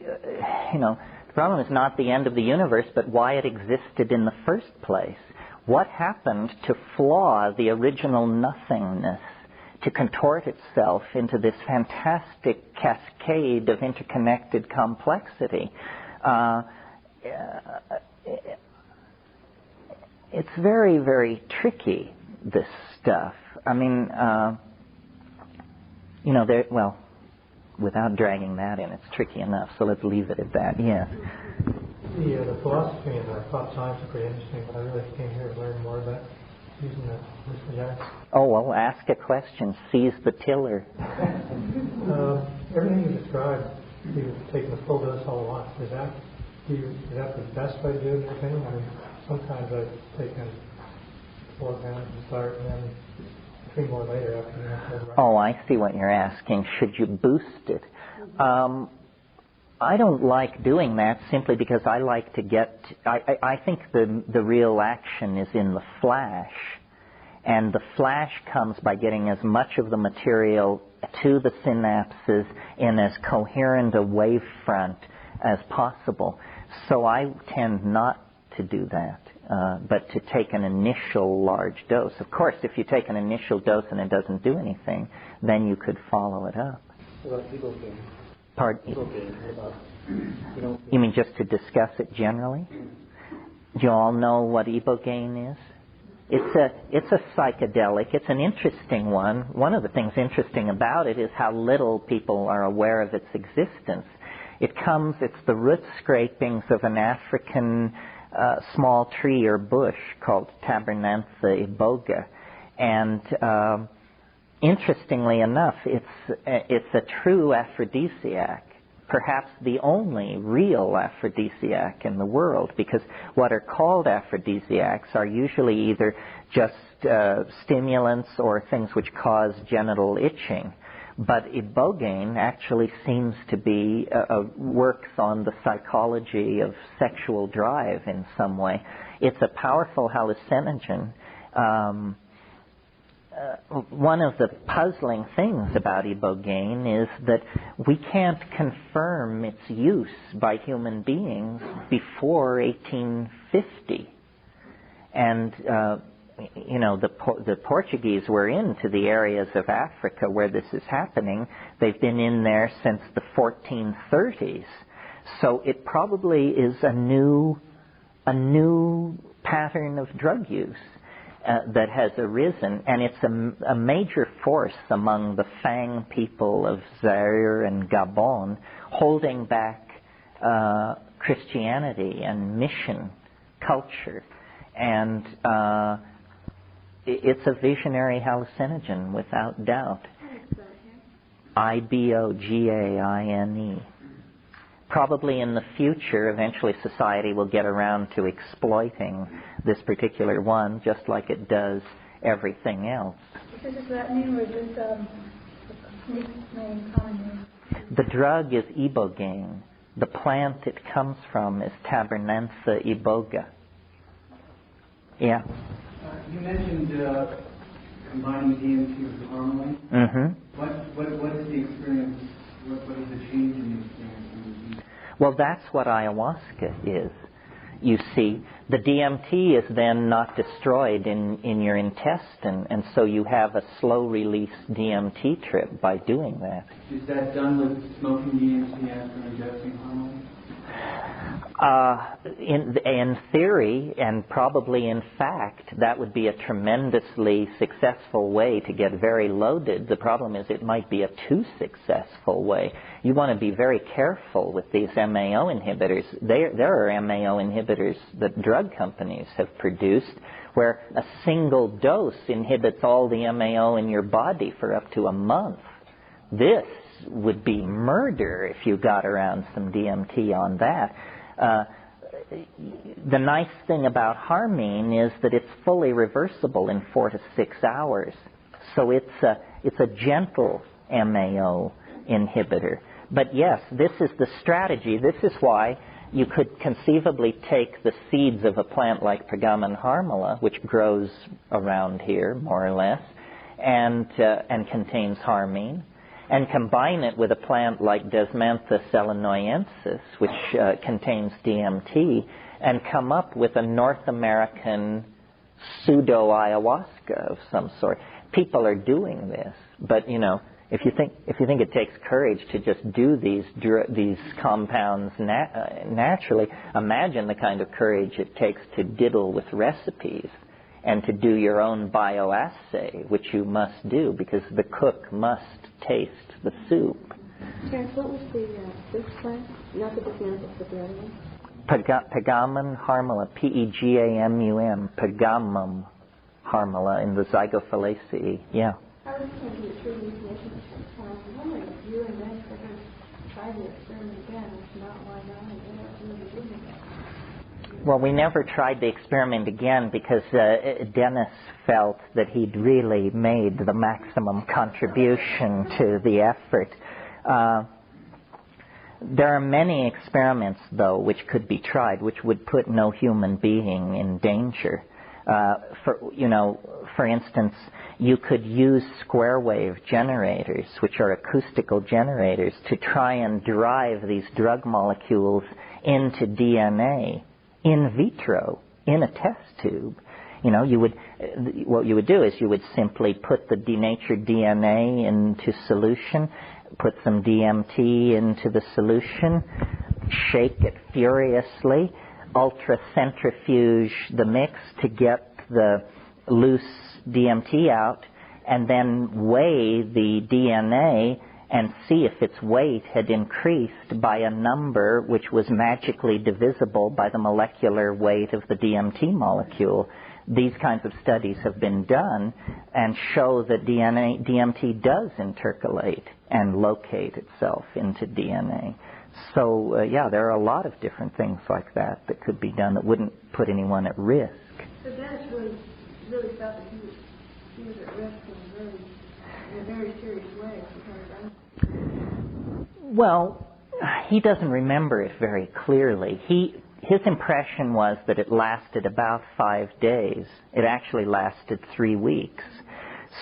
end of the universe, but why it existed in the first place. What happened to flaw the original nothingness, to contort itself into this fantastic cascade of interconnected complexity? It's very, very tricky, this stuff. I mean, without dragging that in, it's tricky enough, so let's leave it at that, yes. The philosophy and the thought science are pretty interesting, but I really came here to learn more about using the mechanics. Oh, well, ask a question. Seize the tiller. Everything you described, you've taken the full dose all at once. Is that the best way to do it, in your opinion? I mean, sometimes I've taken 4 grams to start and then 3 more later after you have to. Oh, I see what you're asking. Should you boost it? I don't like doing that simply because I like to get... I think the real action is in the flash. And the flash comes by getting as much of the material to the synapses in as coherent a wavefront as possible. So I tend not to do that, but to take an initial large dose. Of course, if you take an initial dose and it doesn't do anything, then you could follow it up. What about ibogaine? Pardon? Ibogaine. You mean just to discuss it generally? Do you all know what ibogaine is? It's a psychedelic. It's an interesting one. One of the things interesting about it is how little people are aware of its existence. It's the root scrapings of an African small tree or bush called Tabernantha iboga. And interestingly enough, it's a true aphrodisiac. Perhaps the only real aphrodisiac in the world, because what are called aphrodisiacs are usually either just stimulants or things which cause genital itching. But ibogaine actually seems to be works on the psychology of sexual drive in some way. It's a powerful hallucinogen. One of the puzzling things about ibogaine is that we can't confirm its use by human beings before 1850. And, the Portuguese were into the areas of Africa where this is happening. They've been in there since the 1430s. So it probably is a new pattern of drug use that has arisen, and it's a major force among the Fang people of Zaire and Gabon, holding back Christianity and mission culture. And it's a visionary hallucinogen, without doubt. ibogaine. Probably in the future, eventually society will get around to exploiting this particular one, just like it does everything else. Does that mean we're just main common? The drug is ibogaine. The plant it comes from is Tabernantha iboga. Yeah. You mentioned combining DMT with harmony. Mm-hmm. What is the experience? What is the change in the experience? Well, that's what ayahuasca is. You see, the DMT is then not destroyed in your intestine, and so you have a slow-release DMT trip by doing that. Is that done with smoking DMT after ingesting hormone? In theory, and probably in fact, that would be a tremendously successful way to get very loaded. The problem is it might be a too successful way. You want to be very careful with these MAO inhibitors. There are MAO inhibitors that drug companies have produced where a single dose inhibits all the MAO in your body for up to a month. This would be murder if you got around some DMT on that. The nice thing about harmine is that it's fully reversible in 4 to 6 hours. So it's a gentle MAO inhibitor. But yes, this is the strategy. This is why you could conceivably take the seeds of a plant like Pergamon harmala, which grows around here, more or less, and contains harmine, and combine it with a plant like Desmantha selenoensis, which contains DMT, and come up with a North American pseudo-ayahuasca of some sort. People are doing this, but, you know, if you think it takes courage to just do these compounds naturally, imagine the kind of courage it takes to diddle with recipes and to do your own bioassay, which you must do because the cook must taste the soup. Terence, what was the this plant? Not the Desmantha, but the other one? Pergamon harmala, P-E-G-A-M-U-M, Pergamum harmala in the Zygophyllaceae. Yeah. I was thinking it's really easy. I'm wondering if you and Dennis ever tried the experiment again. If not, why not? And then what really did it? Well, we never tried the experiment again because Dennis felt that he'd really made the maximum contribution to the effort. There are many experiments, though, which could be tried, which would put no human being in danger. For instance, you could use square wave generators, which are acoustical generators, to try and drive these drug molecules into DNA in vitro, in a test tube. You know, what you would do is you would simply put the denatured DNA into solution, put some DMT into the solution, shake it furiously, ultracentrifuge the mix to get the loose DMT out, and then weigh the DNA and see if its weight had increased by a number which was magically divisible by the molecular weight of the DMT molecule. These kinds of studies have been done and show that DMT does intercalate and locate itself into DNA. So, there are a lot of different things like that that could be done that wouldn't put anyone at risk. So Dennis really felt that he was at risk in a very serious way. Well, he doesn't remember it very clearly. His impression was that it lasted about 5 days. It actually lasted 3 weeks.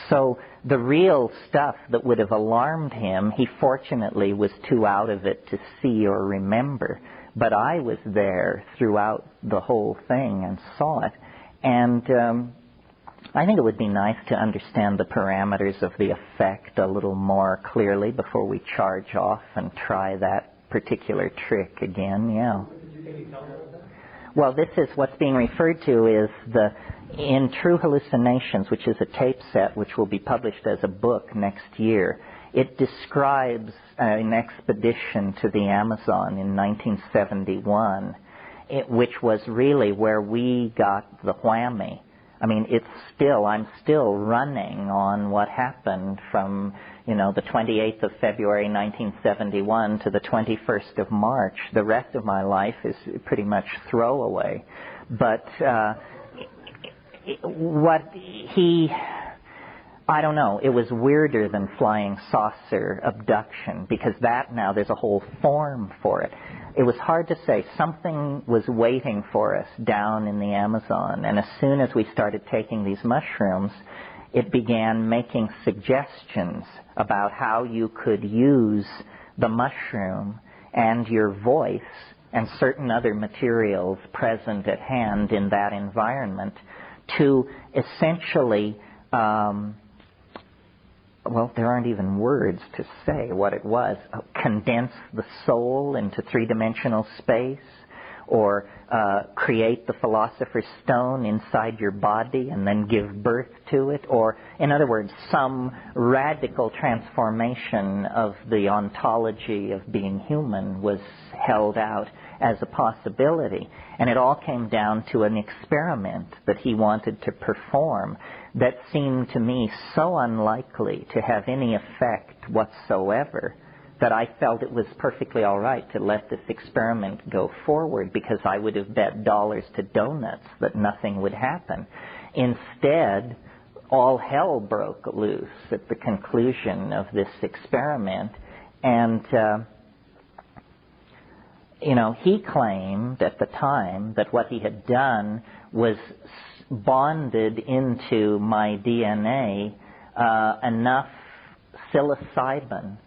So the real stuff that would have alarmed him, he fortunately was too out of it to see or remember. But I was there throughout the whole thing and saw it. And I think it would be nice to understand the parameters of the effect a little more clearly before we charge off and try that particular trick again, yeah. Well, this is what's being referred to is in True Hallucinations, which is a tape set which will be published as a book next year. It describes an expedition to the Amazon in 1971, which was really where we got the whammy. I mean, I'm still running on what happened from, the 28th of February 1971 to the 21st of March. The rest of my life is pretty much throwaway. But I don't know, it was weirder than flying saucer abduction, because now there's a whole form for it. It was hard to say. Something was waiting for us down in the Amazon, and as soon as we started taking these mushrooms, it began making suggestions about how you could use the mushroom and your voice and certain other materials present at hand in that environment to essentially, there aren't even words to say what it was, condense the soul into three-dimensional space, or create the Philosopher's Stone inside your body and then give birth to it, or, in other words, some radical transformation of the ontology of being human was held out as a possibility. And it all came down to an experiment that he wanted to perform that seemed to me so unlikely to have any effect whatsoever that I felt it was perfectly all right to let this experiment go forward, because I would have bet dollars to donuts that nothing would happen. Instead, all hell broke loose at the conclusion of this experiment, and he claimed at the time that what he had done was bonded into my DNA enough psilocybin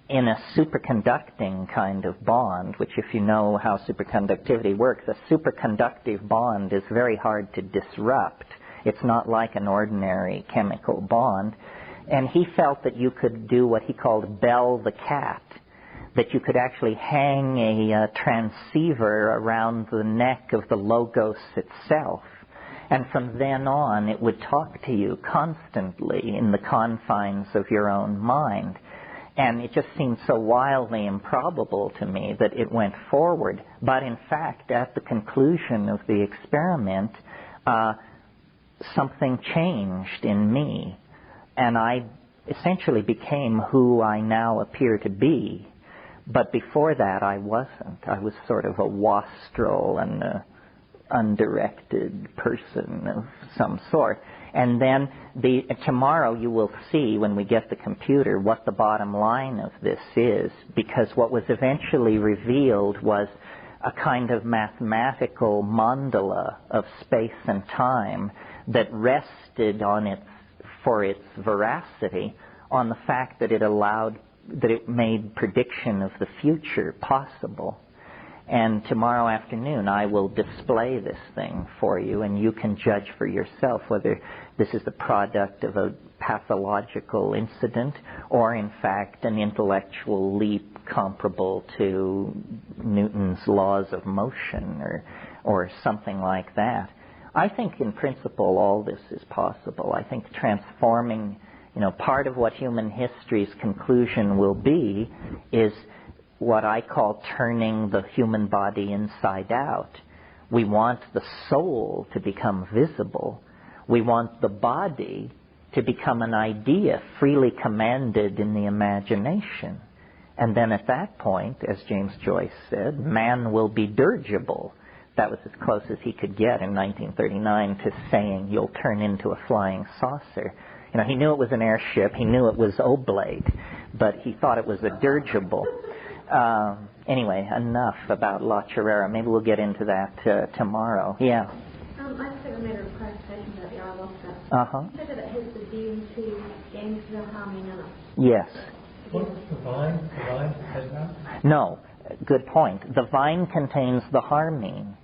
in a superconducting kind of bond, which, if you know how superconductivity works, a superconductive bond is very hard to disrupt. It's not like an ordinary chemical bond. And he felt that you could do what he called bell the cat, that you could actually hang a transceiver around the neck of the logos itself. And from then on, it would talk to you constantly in the confines of your own mind. And it just seemed so wildly improbable to me that it went forward. But in fact, at the conclusion of the experiment, something changed in me. And I essentially became who I now appear to be. But before that, I wasn't. I was sort of a wastrel and a undirected person of some sort. And then tomorrow you will see, when we get the computer, what the bottom line of this is, because what was eventually revealed was a kind of mathematical mandala of space and time that rested for its veracity on the fact that it made prediction of the future possible. And tomorrow afternoon I will display this thing for you, and you can judge for yourself whether this is the product of a pathological incident or, in fact, an intellectual leap comparable to Newton's laws of motion or something like that. I think, in principle, all this is possible. I think transforming, part of what human history's conclusion will be is what I call turning the human body inside out. We want the soul to become visible. We want the body to become an idea freely commanded in the imagination. And then at that point, as James Joyce said, man will be dirigible. That was as close as he could get in 1939 to saying you'll turn into a flying saucer. He knew it was an airship. He knew it was oblate, but he thought it was a dirigible. Anyway, enough about La Chirera. Maybe we'll get into that tomorrow. Yeah. I just have a matter of clarification about the ayahuasca. Uh-huh. You said that it hits the DMT, Gainesville, Yes. What's the vine? The vine has that? No. Good point. The vine contains the harmine.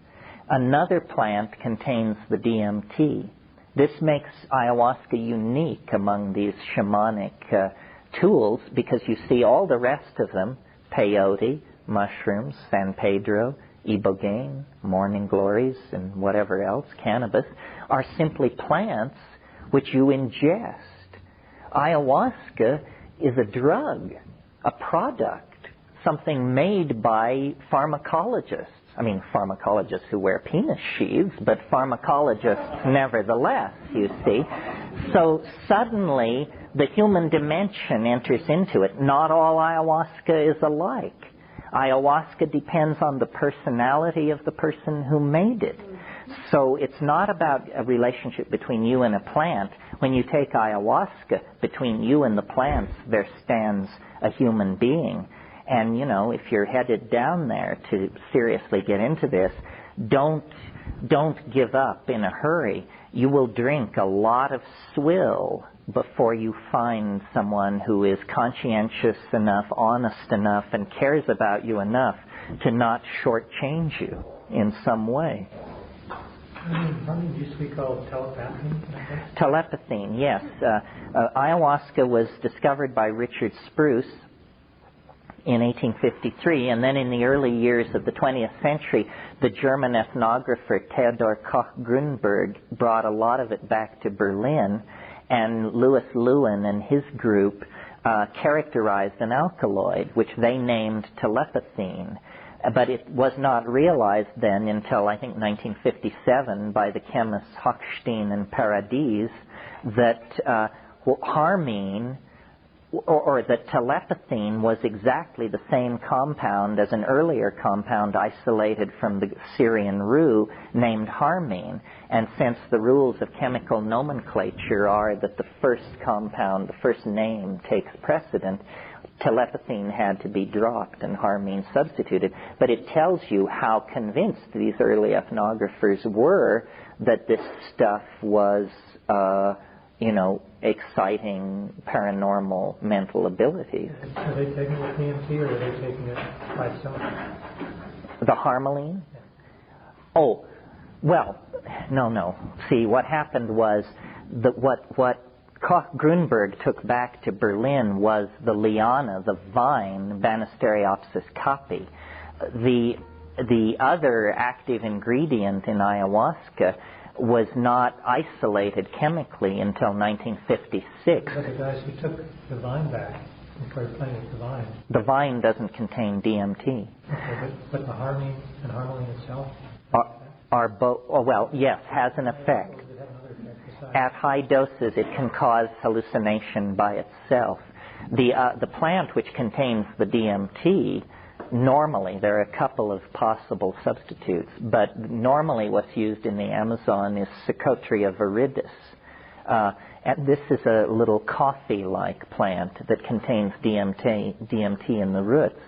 Another plant contains the DMT. This makes ayahuasca unique among these shamanic tools, because you see all the rest of them, peyote, mushrooms, San Pedro, ibogaine, morning glories, and whatever else, cannabis, are simply plants which you ingest. Ayahuasca is a drug, a product, something made by pharmacologists. I mean, pharmacologists who wear penis sheaths, but pharmacologists nevertheless, you see. So suddenly, the human dimension enters into it. Not all ayahuasca is alike. Ayahuasca depends on the personality of the person who made it. So it's not about a relationship between you and a plant. When you take ayahuasca, between you and the plants, there stands a human being. And, you know, if you're headed down there to seriously get into this, don't give up in a hurry. You will drink a lot of swill before you find someone who is conscientious enough, honest enough, and cares about you enough to not shortchange you in some way. Something used to be called telepathy? Telepathy, yes. Ayahuasca was discovered by Richard Spruce in 1853, and then in the early years of the 20th century, the German ethnographer Theodor Koch-Grünberg brought a lot of it back to Berlin, and Louis Lewin and his group characterized an alkaloid, which they named telepathine. But it was not realized then until, I think, 1957 by the chemists Hochstein and Paradis that harmine, or that telepathine was exactly the same compound as an earlier compound isolated from the Syrian rue named harmine. And since the rules of chemical nomenclature are that the first compound, the first name takes precedent, telepathine had to be dropped and harmine substituted. But it tells you how convinced these early ethnographers were that this stuff was exciting paranormal mental abilities. Are they taking it with DMT or are they taking it by itself? The harmaline? Oh, well, no. See, what happened was that what Koch-Grünberg took back to Berlin was the liana, the vine, Banisteriopsis caapi. The other active ingredient in ayahuasca was not isolated chemically until 1956. But the guys who took the vine back and started playing with the vine. The vine doesn't contain DMT. Okay, but the harmine and harmaline itself? Are both, yes, has an effect. At high doses, it can cause hallucination by itself. The plant which contains the DMT, normally, there are a couple of possible substitutes, but normally what's used in the Amazon is Psychotria viridis. And this is a little coffee-like plant that contains DMT in the roots.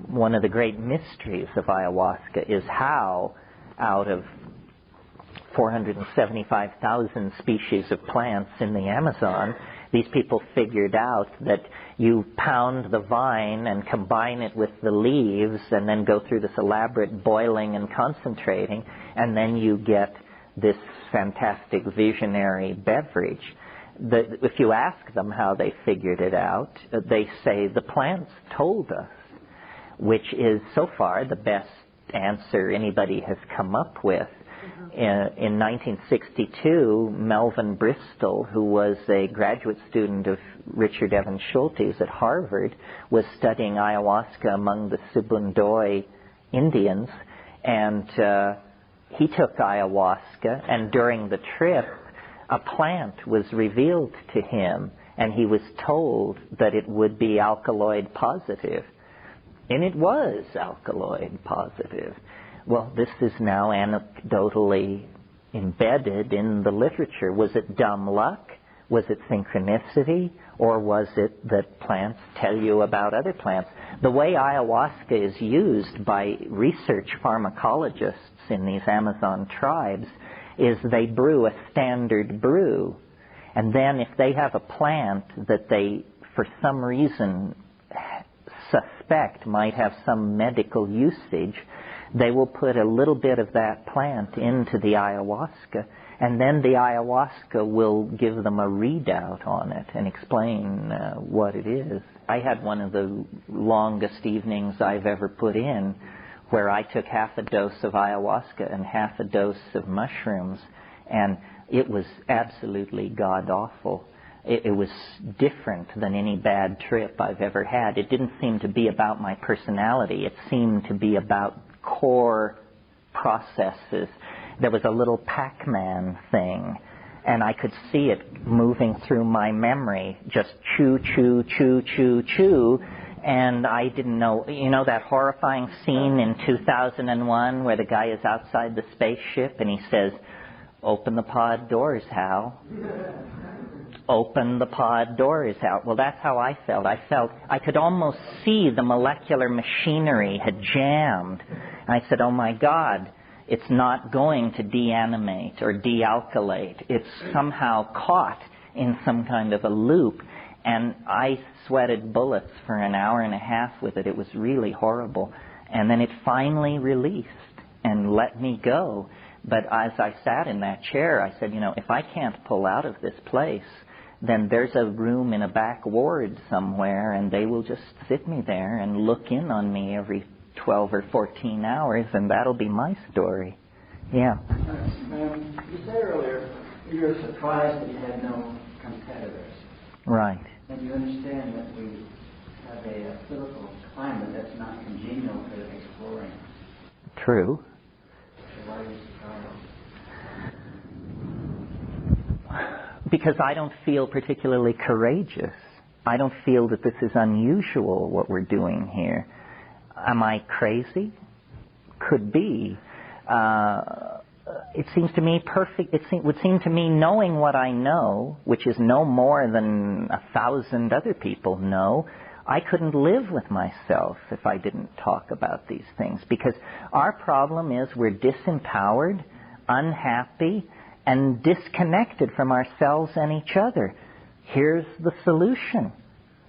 One of the great mysteries of ayahuasca is how, out of 475,000 species of plants in the Amazon, these people figured out that you pound the vine and combine it with the leaves and then go through this elaborate boiling and concentrating, and then you get this fantastic visionary beverage. If you ask them how they figured it out, they say the plants told us, which is so far the best answer anybody has come up with. In 1962, Melvin Bristol, who was a graduate student of Richard Evans Schultes at Harvard, was studying ayahuasca among the Sibundoy Indians, and he took ayahuasca, and during the trip, a plant was revealed to him, and he was told that it would be alkaloid positive. And it was alkaloid positive. Well, this is now anecdotally embedded in the literature. Was it dumb luck? Was it synchronicity? Or was it that plants tell you about other plants? The way ayahuasca is used by research pharmacologists in these Amazon tribes is they brew a standard brew. And then if they have a plant that they, for some reason, suspect might have some medical usage, they will put a little bit of that plant into the ayahuasca, and then the ayahuasca will give them a readout on it and explain what it is. I had one of the longest evenings I've ever put in, where I took half a dose of ayahuasca and half a dose of mushrooms, and it was absolutely god-awful. It was different than any bad trip I've ever had. It didn't seem to be about my personality. It seemed to be about core processes. There was a little Pac-Man thing, and I could see it moving through my memory, just chew, chew, chew, chew, chew, and I didn't know, that horrifying scene in 2001 where the guy is outside the spaceship and he says, "Open the pod doors, Hal. Open the pod doors, Hal." Well, that's how I felt. I could almost see the molecular machinery had jammed. And I said, "Oh my God, it's not going to deanimate or dealkylate. It's somehow caught in some kind of a loop." And I sweated bullets for an hour and a half with it. It was really horrible. And then it finally released and let me go. But as I sat in that chair, I said, if I can't pull out of this place, then there's a room in a back ward somewhere, and they will just sit me there and look in on me every 12 or 14 hours, and that'll be my story. Yeah. You said earlier you were surprised that you had no competitors. Right. And you understand that we have a political climate that's not congenial to exploring. True. So why are you surprised? Because I don't feel particularly courageous. I don't feel that this is unusual, what we're doing here. Am I crazy? Could be. It seems to me perfect. Would seem to me, knowing what I know, which is no more than 1,000 other people know, I couldn't live with myself if I didn't talk about these things. Because our problem is we're disempowered, unhappy, and disconnected from ourselves and each other. Here's the solution.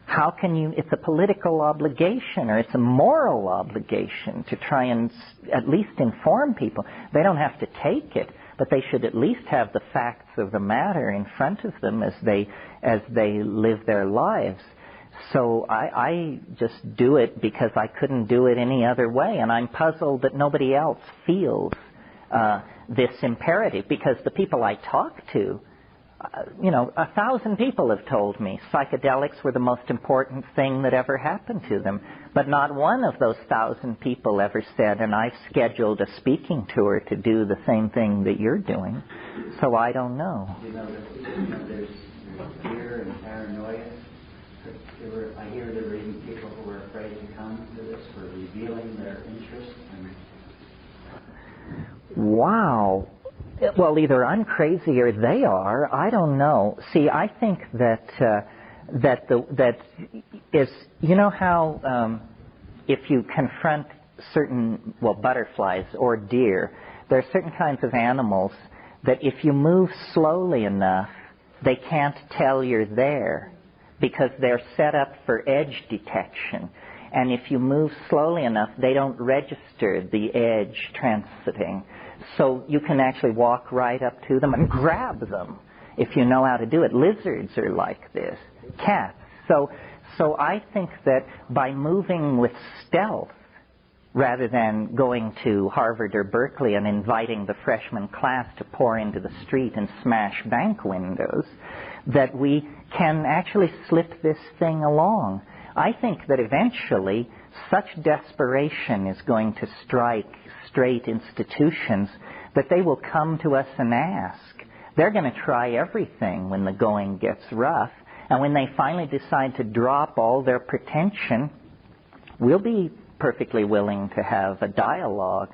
How can you, it's a political obligation or it's a moral obligation to try and at least inform people. They don't have to take it, but they should at least have the facts of the matter in front of them as they live their lives. So I just do it because I couldn't do it any other way, and I'm puzzled that nobody else feels this imperative, because the people I talk to, 1,000 people have told me psychedelics were the most important thing that ever happened to them. But not one of those 1,000 people ever said, and I've scheduled a speaking tour to do the same thing that you're doing. So I don't know. There's fear and paranoia. I hear there were even people who were afraid to come to this for revealing their interest. Wow. Well, either I'm crazy or they are. I don't know. See, I think that is, how if you confront certain, butterflies or deer, there are certain kinds of animals that if you move slowly enough, they can't tell you're there because they're set up for edge detection. And if you move slowly enough, they don't register the edge transiting. So you can actually walk right up to them and grab them if you know how to do it. Lizards are like this. Cats. So I think that by moving with stealth, rather than going to Harvard or Berkeley and inviting the freshman class to pour into the street and smash bank windows, that we can actually slip this thing along. I think that eventually such desperation is going to strike straight institutions that they will come to us and ask. They're going to try everything when the going gets rough, and when they finally decide to drop all their pretension, we'll be perfectly willing to have a dialogue.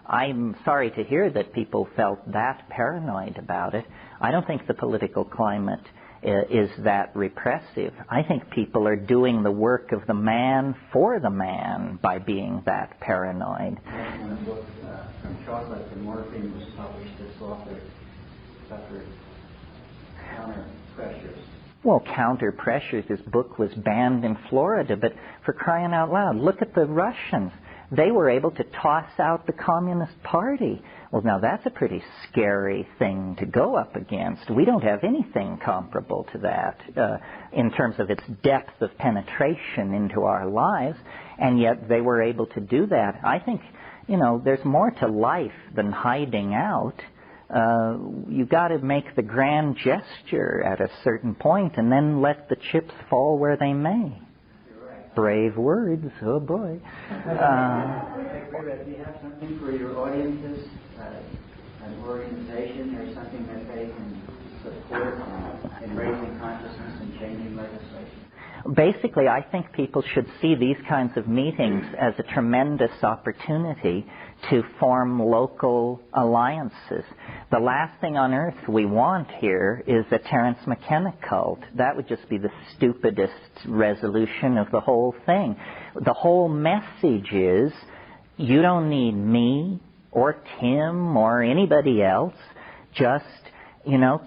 I'm sorry to hear that people felt that paranoid about it. I don't think the political climate is that repressive. I think people are doing the work of the man for the man by being that paranoid. When a book from chocolate to morphine was published, this author suffered counter pressures. Well, counter pressures. His book was banned in Florida, but for crying out loud, look at the Russians. They were able to toss out the Communist Party. Well, now that's a pretty scary thing to go up against. We don't have anything comparable to that in terms of its depth of penetration into our lives, and yet they were able to do that. I think, there's more to life than hiding out. You've got to make the grand gesture at a certain point and then let the chips fall where they may. You're right. Brave words, oh boy. Do you have something for your audiences, an organization or something that they can support in raising consciousness and changing legislation? Basically, I think people should see these kinds of meetings as a tremendous opportunity to form local alliances. The last thing on earth we want here is a Terence Mckenna cult. That would just be the stupidest resolution of the whole thing. The whole message is, you don't need me or Tim or anybody else. Just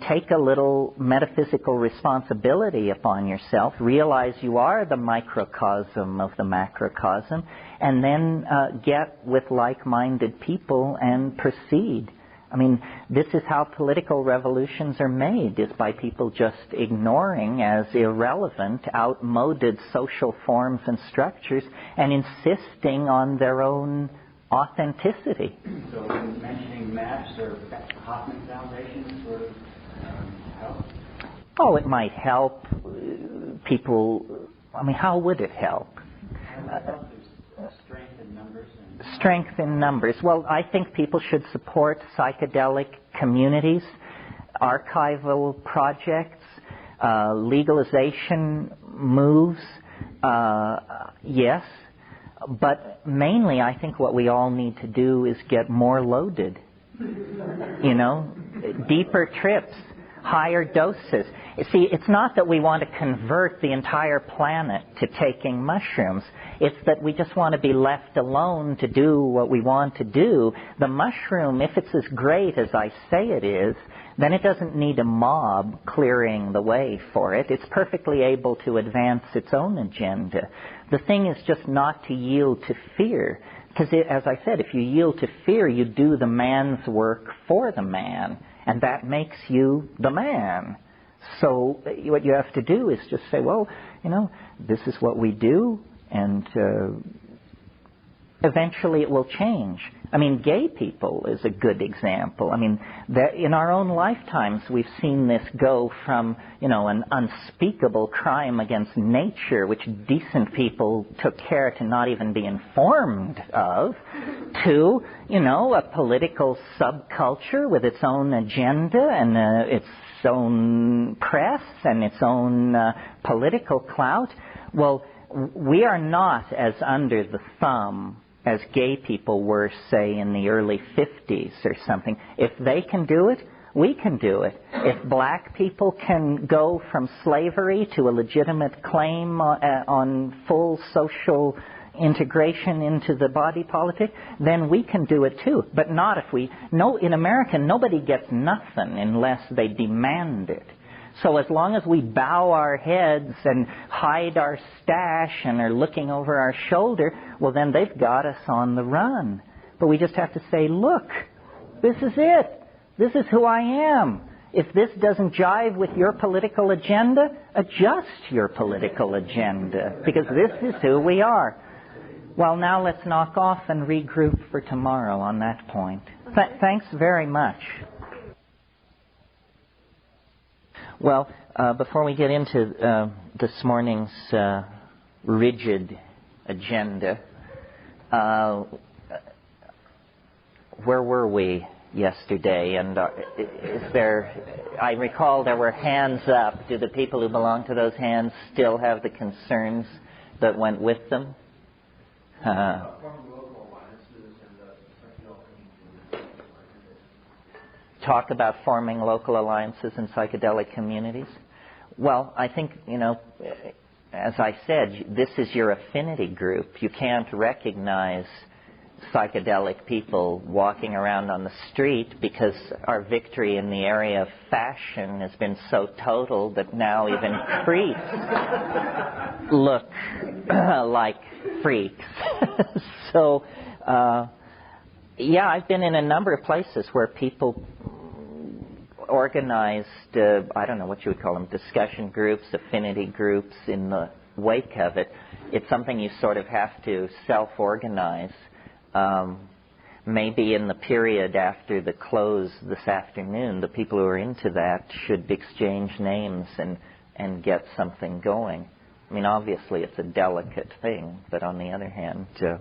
take a little metaphysical responsibility upon yourself, realize you are the microcosm of the macrocosm, and then get with like-minded people and proceed. I mean, this is how political revolutions are made, is by people just ignoring as irrelevant, outmoded social forms and structures and insisting on their own authenticity. So mentioning maps or Hoffman Foundation sort of help? Oh, it might help people. I mean, how would it help? Strength in numbers. Strength in numbers. Well, I think people should support psychedelic communities, archival projects, legalization moves, yes. But mainly, I think what we all need to do is get more loaded. Deeper trips, higher doses. See, it's not that we want to convert the entire planet to taking mushrooms. It's that we just want to be left alone to do what we want to do. The mushroom, if it's as great as I say it is, then it doesn't need a mob clearing the way for it. It's perfectly able to advance its own agenda. The thing is just not to yield to fear. Because, as I said, if you yield to fear, you do the man's work for the man. And that makes you the man. So what you have to do is just say, well, this is what we do, and eventually it will change. I mean, gay people is a good example. I mean, in our own lifetimes, we've seen this go from, an unspeakable crime against nature, which decent people took care to not even be informed of, to, a political subculture with its own agenda and its own press and its own political clout. Well, we are not as under the thumb as gay people were, say, in the early 50s or something. If they can do it, we can do it. If black people can go from slavery to a legitimate claim on full social integration into the body politic, then we can do it too. But not if we... No, in America, nobody gets nothing unless they demand it. So as long as we bow our heads and hide our stash and are looking over our shoulder, well, then they've got us on the run. But we just have to say, look, this is it. This is who I am. If this doesn't jive with your political agenda, adjust your political agenda, because this is who we are. Well, now let's knock off and regroup for tomorrow on that point. Thanks very much. Well, before we get into this morning's rigid agenda, where were we yesterday? And is there... I recall there were hands up. Do the people who belong to those hands still have the concerns that went with them? Talk about forming local alliances in psychedelic communities? Well, I think, as I said, this is your affinity group. You can't recognize psychedelic people walking around on the street because our victory in the area of fashion has been so total that now even creeps look like freaks. So, yeah, I've been in a number of places where people organized, I don't know what you would call them, discussion groups, affinity groups in the wake of it. It's something you sort of have to self-organize. Maybe in the period after the close this afternoon, the people who are into that should exchange names and get something going. I mean, obviously it's a delicate thing, but on the other hand... You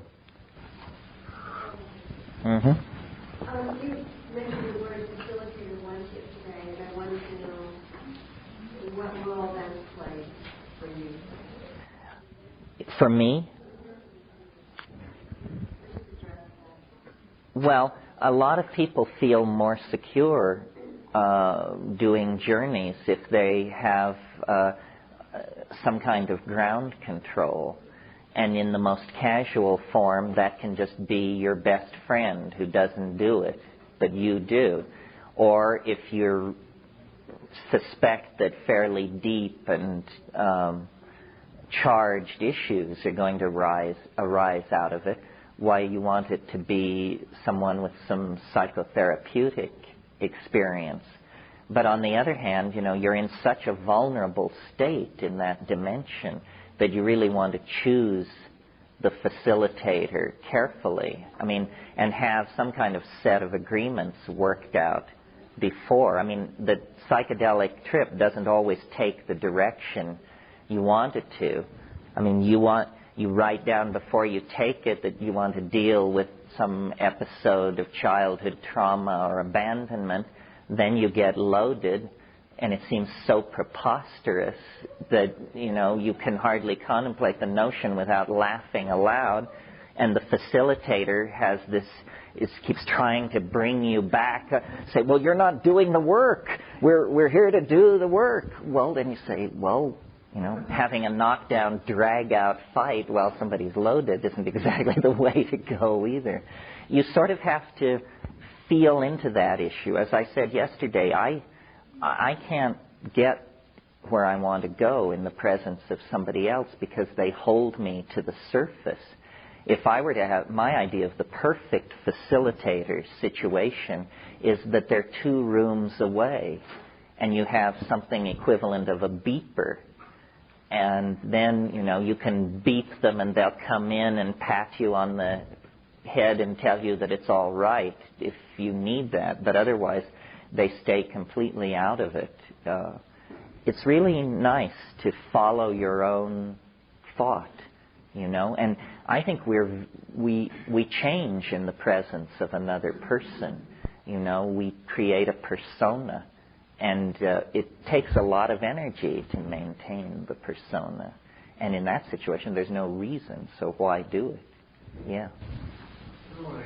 mentioned the word facilitator once yesterday, and I wanted to know what role that has played for you. For me? Well, a lot of people feel more secure doing journeys if they have some kind of ground control. And in the most casual form, that can just be your best friend who doesn't do it, but you do. Or if you suspect that fairly deep and charged issues are going to arise out of it, why you want it to be someone with some psychotherapeutic experience. But on the other hand, you're in such a vulnerable state in that dimension that you really want to choose the facilitator carefully. I mean, and have some kind of set of agreements worked out before. I mean, the psychedelic trip doesn't always take the direction you want it to. I mean, you write down before you take it that you want to deal with some episode of childhood trauma or abandonment. Then you get loaded, and it seems so preposterous that, you can hardly contemplate the notion without laughing aloud. And the facilitator has keeps trying to bring you back, say, well, you're not doing the work. We're here to do the work. Well, then you say, well, having a knockdown, drag-out fight while somebody's loaded isn't exactly the way to go either. You sort of have to feel into that issue. As I said yesterday, I can't get where I want to go in the presence of somebody else because they hold me to the surface. If I were to have my idea of the perfect facilitator situation is that they're 2 rooms away and you have something equivalent of a beeper. And then, you can beep them and they'll come in and pat you on the head and tell you that it's all right if you need that. But otherwise, they stay completely out of it. It's really nice to follow your own thought, And I think we change in the presence of another person. We create a persona. And it takes a lot of energy to maintain the persona. And in that situation, there's no reason, so why do it? Yeah. When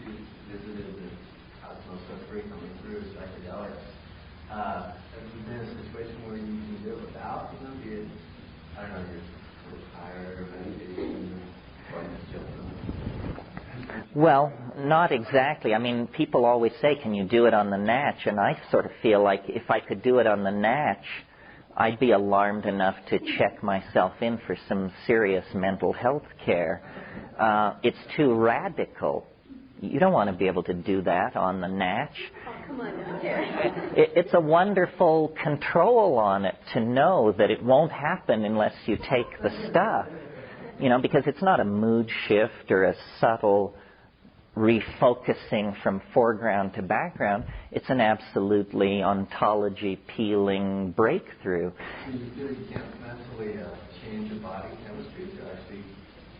you visited the cosmos so frequently through psychedelics, have you been in a situation where you can do it without, be it, I don't know, you're tired or meditation or Well, not exactly. I mean, people always say, can you do it on the natch? And I sort of feel like if I could do it on the natch, I'd be alarmed enough to check myself in for some serious mental health care. It's too radical. You don't want to be able to do that on the natch. Oh, come on now, Terry. It's a wonderful control on it to know that it won't happen unless you take the stuff. Because it's not a mood shift or a subtle refocusing from foreground to background. It's an absolutely ontology-peeling breakthrough. You feel you can't mentally change your body chemistry to actually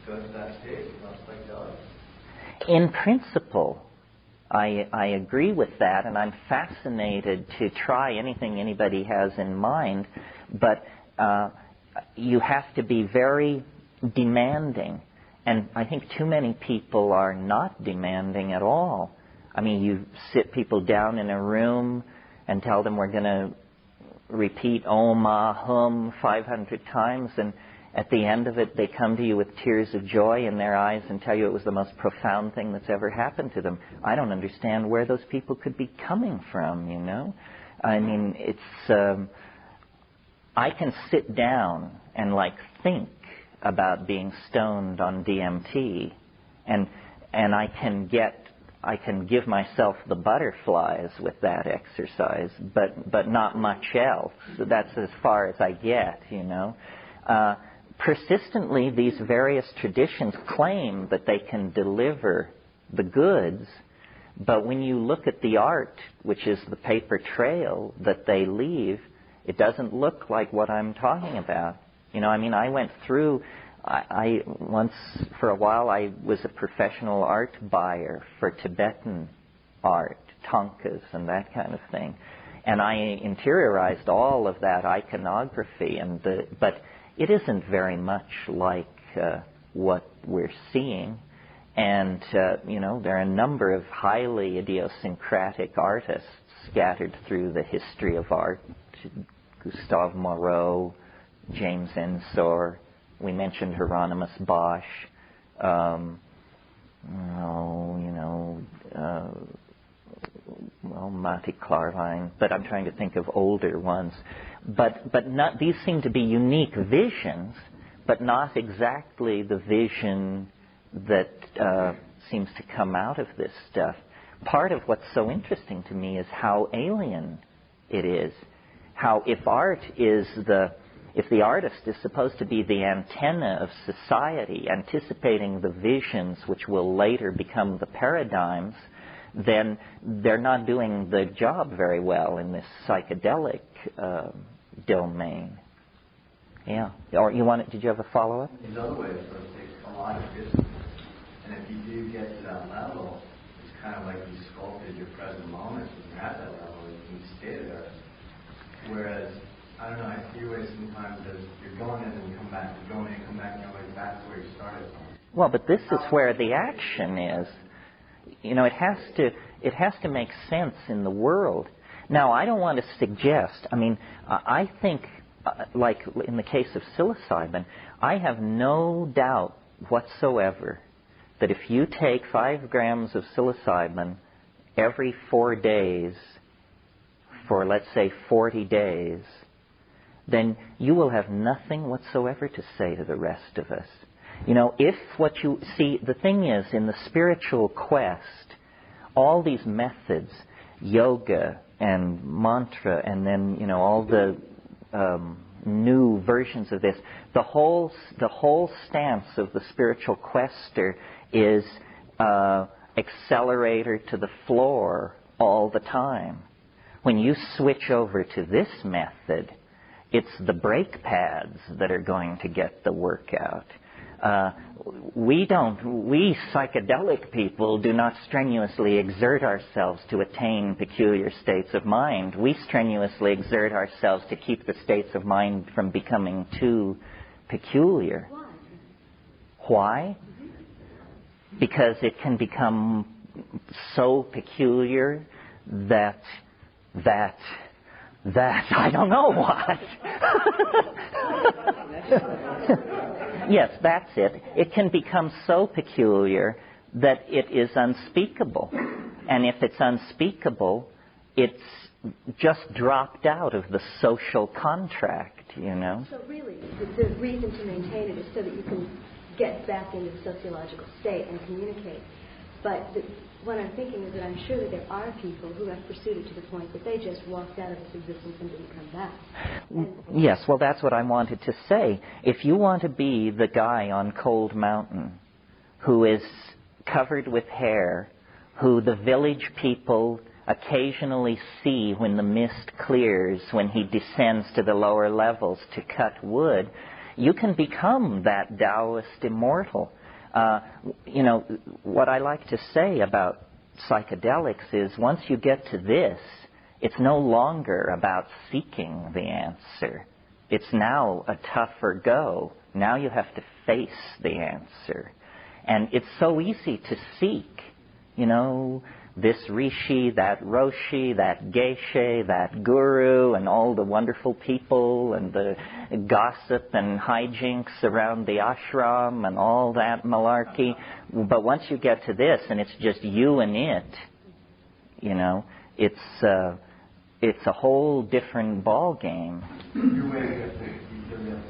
go to that state without psychedelics? In principle, I agree with that, and I'm fascinated to try anything anybody has in mind, but you have to be very demanding. And I think too many people are not demanding at all. I mean, you sit people down in a room and tell them we're going to repeat Om, Ah, Hum 500 times, and at the end of it, they come to you with tears of joy in their eyes and tell you it was the most profound thing that's ever happened to them. I don't understand where those people could be coming from, I mean, it's... I can sit down and, think about being stoned on DMT, and I can give myself the butterflies with that exercise, but not much else. So that's as far as I get, Persistently, these various traditions claim that they can deliver the goods, but when you look at the art, which is the paper trail that they leave, it doesn't look like what I'm talking about. I went through, I once, for a while, I was a professional art buyer for Tibetan art, thangkas and that kind of thing. And I interiorized all of that iconography, but it isn't very much like what we're seeing. And, there are a number of highly idiosyncratic artists scattered through the history of art. Gustave Moreau, James Ensor, we mentioned Hieronymus Bosch, Matti Klarwein, but I'm trying to think of older ones. But not, these seem to be unique visions, but not exactly the vision that seems to come out of this stuff. Part of what's so interesting to me is how alien it is. How if the artist is supposed to be the antenna of society, anticipating the visions which will later become the paradigms, then they're not doing the job very well in this psychedelic domain. Yeah. Or did you have a follow-up? In other ways, it takes a lot of distance. And if you do get to that level, it's kind of like you sculpted your present moments when you're at that level, you can stay there. Whereas, I don't know, I see ways sometimes that you're going in and you come back, you're going in and come back, and you're like, back to where you started from. Well, but this is where the action is. It has to make sense in the world. Now, I don't want to suggest, I think, like in the case of psilocybin, I have no doubt whatsoever that if you take 5 grams of psilocybin every 4 days for, let's say, 40 days, then you will have nothing whatsoever to say to the rest of us. If what you see, the thing is, in the spiritual quest, all these methods, yoga and mantra, and then, all the new versions of this, the whole stance of the spiritual quester is accelerator to the floor all the time. When you switch over to this method, it's the brake pads that are going to get the work out. We psychedelic people do not strenuously exert ourselves to attain peculiar states of mind. We strenuously exert ourselves to keep the states of mind from becoming too peculiar. Why? Because it can become so peculiar that I don't know what. Yes, that's it. It can become so peculiar that it is unspeakable. And if it's unspeakable, it's just dropped out of the social contract, So really, the reason to maintain it is so that you can get back into the sociological state and communicate. But what I'm thinking is that I'm sure that there are people who have pursued it to the point that they just walked out of its existence and didn't come back. Yes, well, that's what I wanted to say. If you want to be the guy on Cold Mountain who is covered with hair, who the village people occasionally see when the mist clears, when he descends to the lower levels to cut wood, you can become that Taoist immortal. What I like to say about psychedelics is once you get to this, it's no longer about seeking the answer. It's now a tougher go. Now you have to face the answer. And it's so easy to seek, this rishi, that roshi, that geshe, that guru, and all the wonderful people, and the gossip and hijinks around the ashram, and all that malarkey. But once you get to this, and it's just you and it, it's a whole different ball game. Your way to get there, you really have to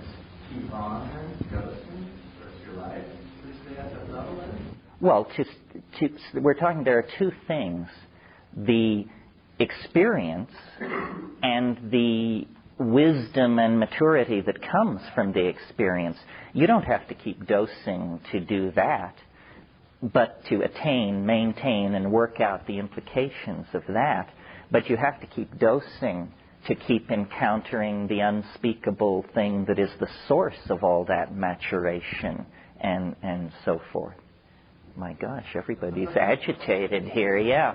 keep on and go through the rest of your life to stay at that level then? Well, we're talking, there are two things. The experience and the wisdom and maturity that comes from the experience. You don't have to keep dosing to do that, but to attain, maintain, and work out the implications of that. But you have to keep dosing to keep encountering the unspeakable thing that is the source of all that maturation and so forth. My gosh, everybody's agitated here, yeah.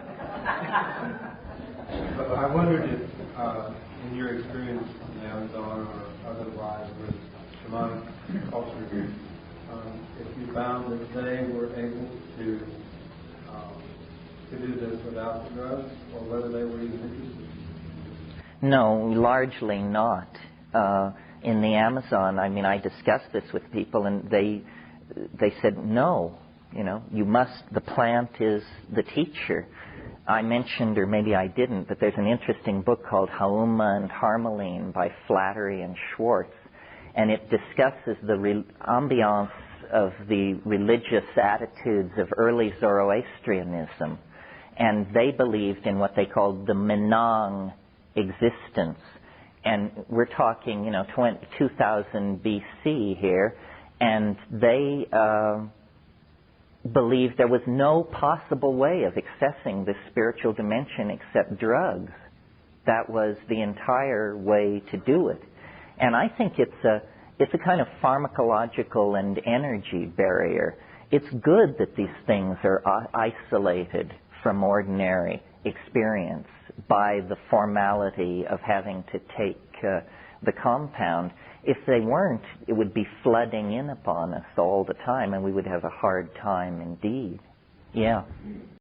I wondered if, in your experience in the Amazon or otherwise with shamanic culture, if you found that they were able to do this without the drugs, or whether they were even interested? No, largely not. In the Amazon, I mean, I discussed this with people, and they said, no, you must, the plant is the teacher. I mentioned, or maybe I didn't, but there's an interesting book called Hauma and Harmeline by Flattery and Schwartz, and it discusses the ambiance of the religious attitudes of early Zoroastrianism. And they believed in what they called the Menang existence. And we're talking, 2000 BC here, and they believed there was no possible way of accessing this spiritual dimension except drugs. That was the entire way to do it. And I think it's a kind of pharmacological and energy barrier. It's good that these things are isolated from ordinary experience by the formality of having to take the compound. If they weren't, it would be flooding in upon us all the time, and we would have a hard time indeed. Yeah.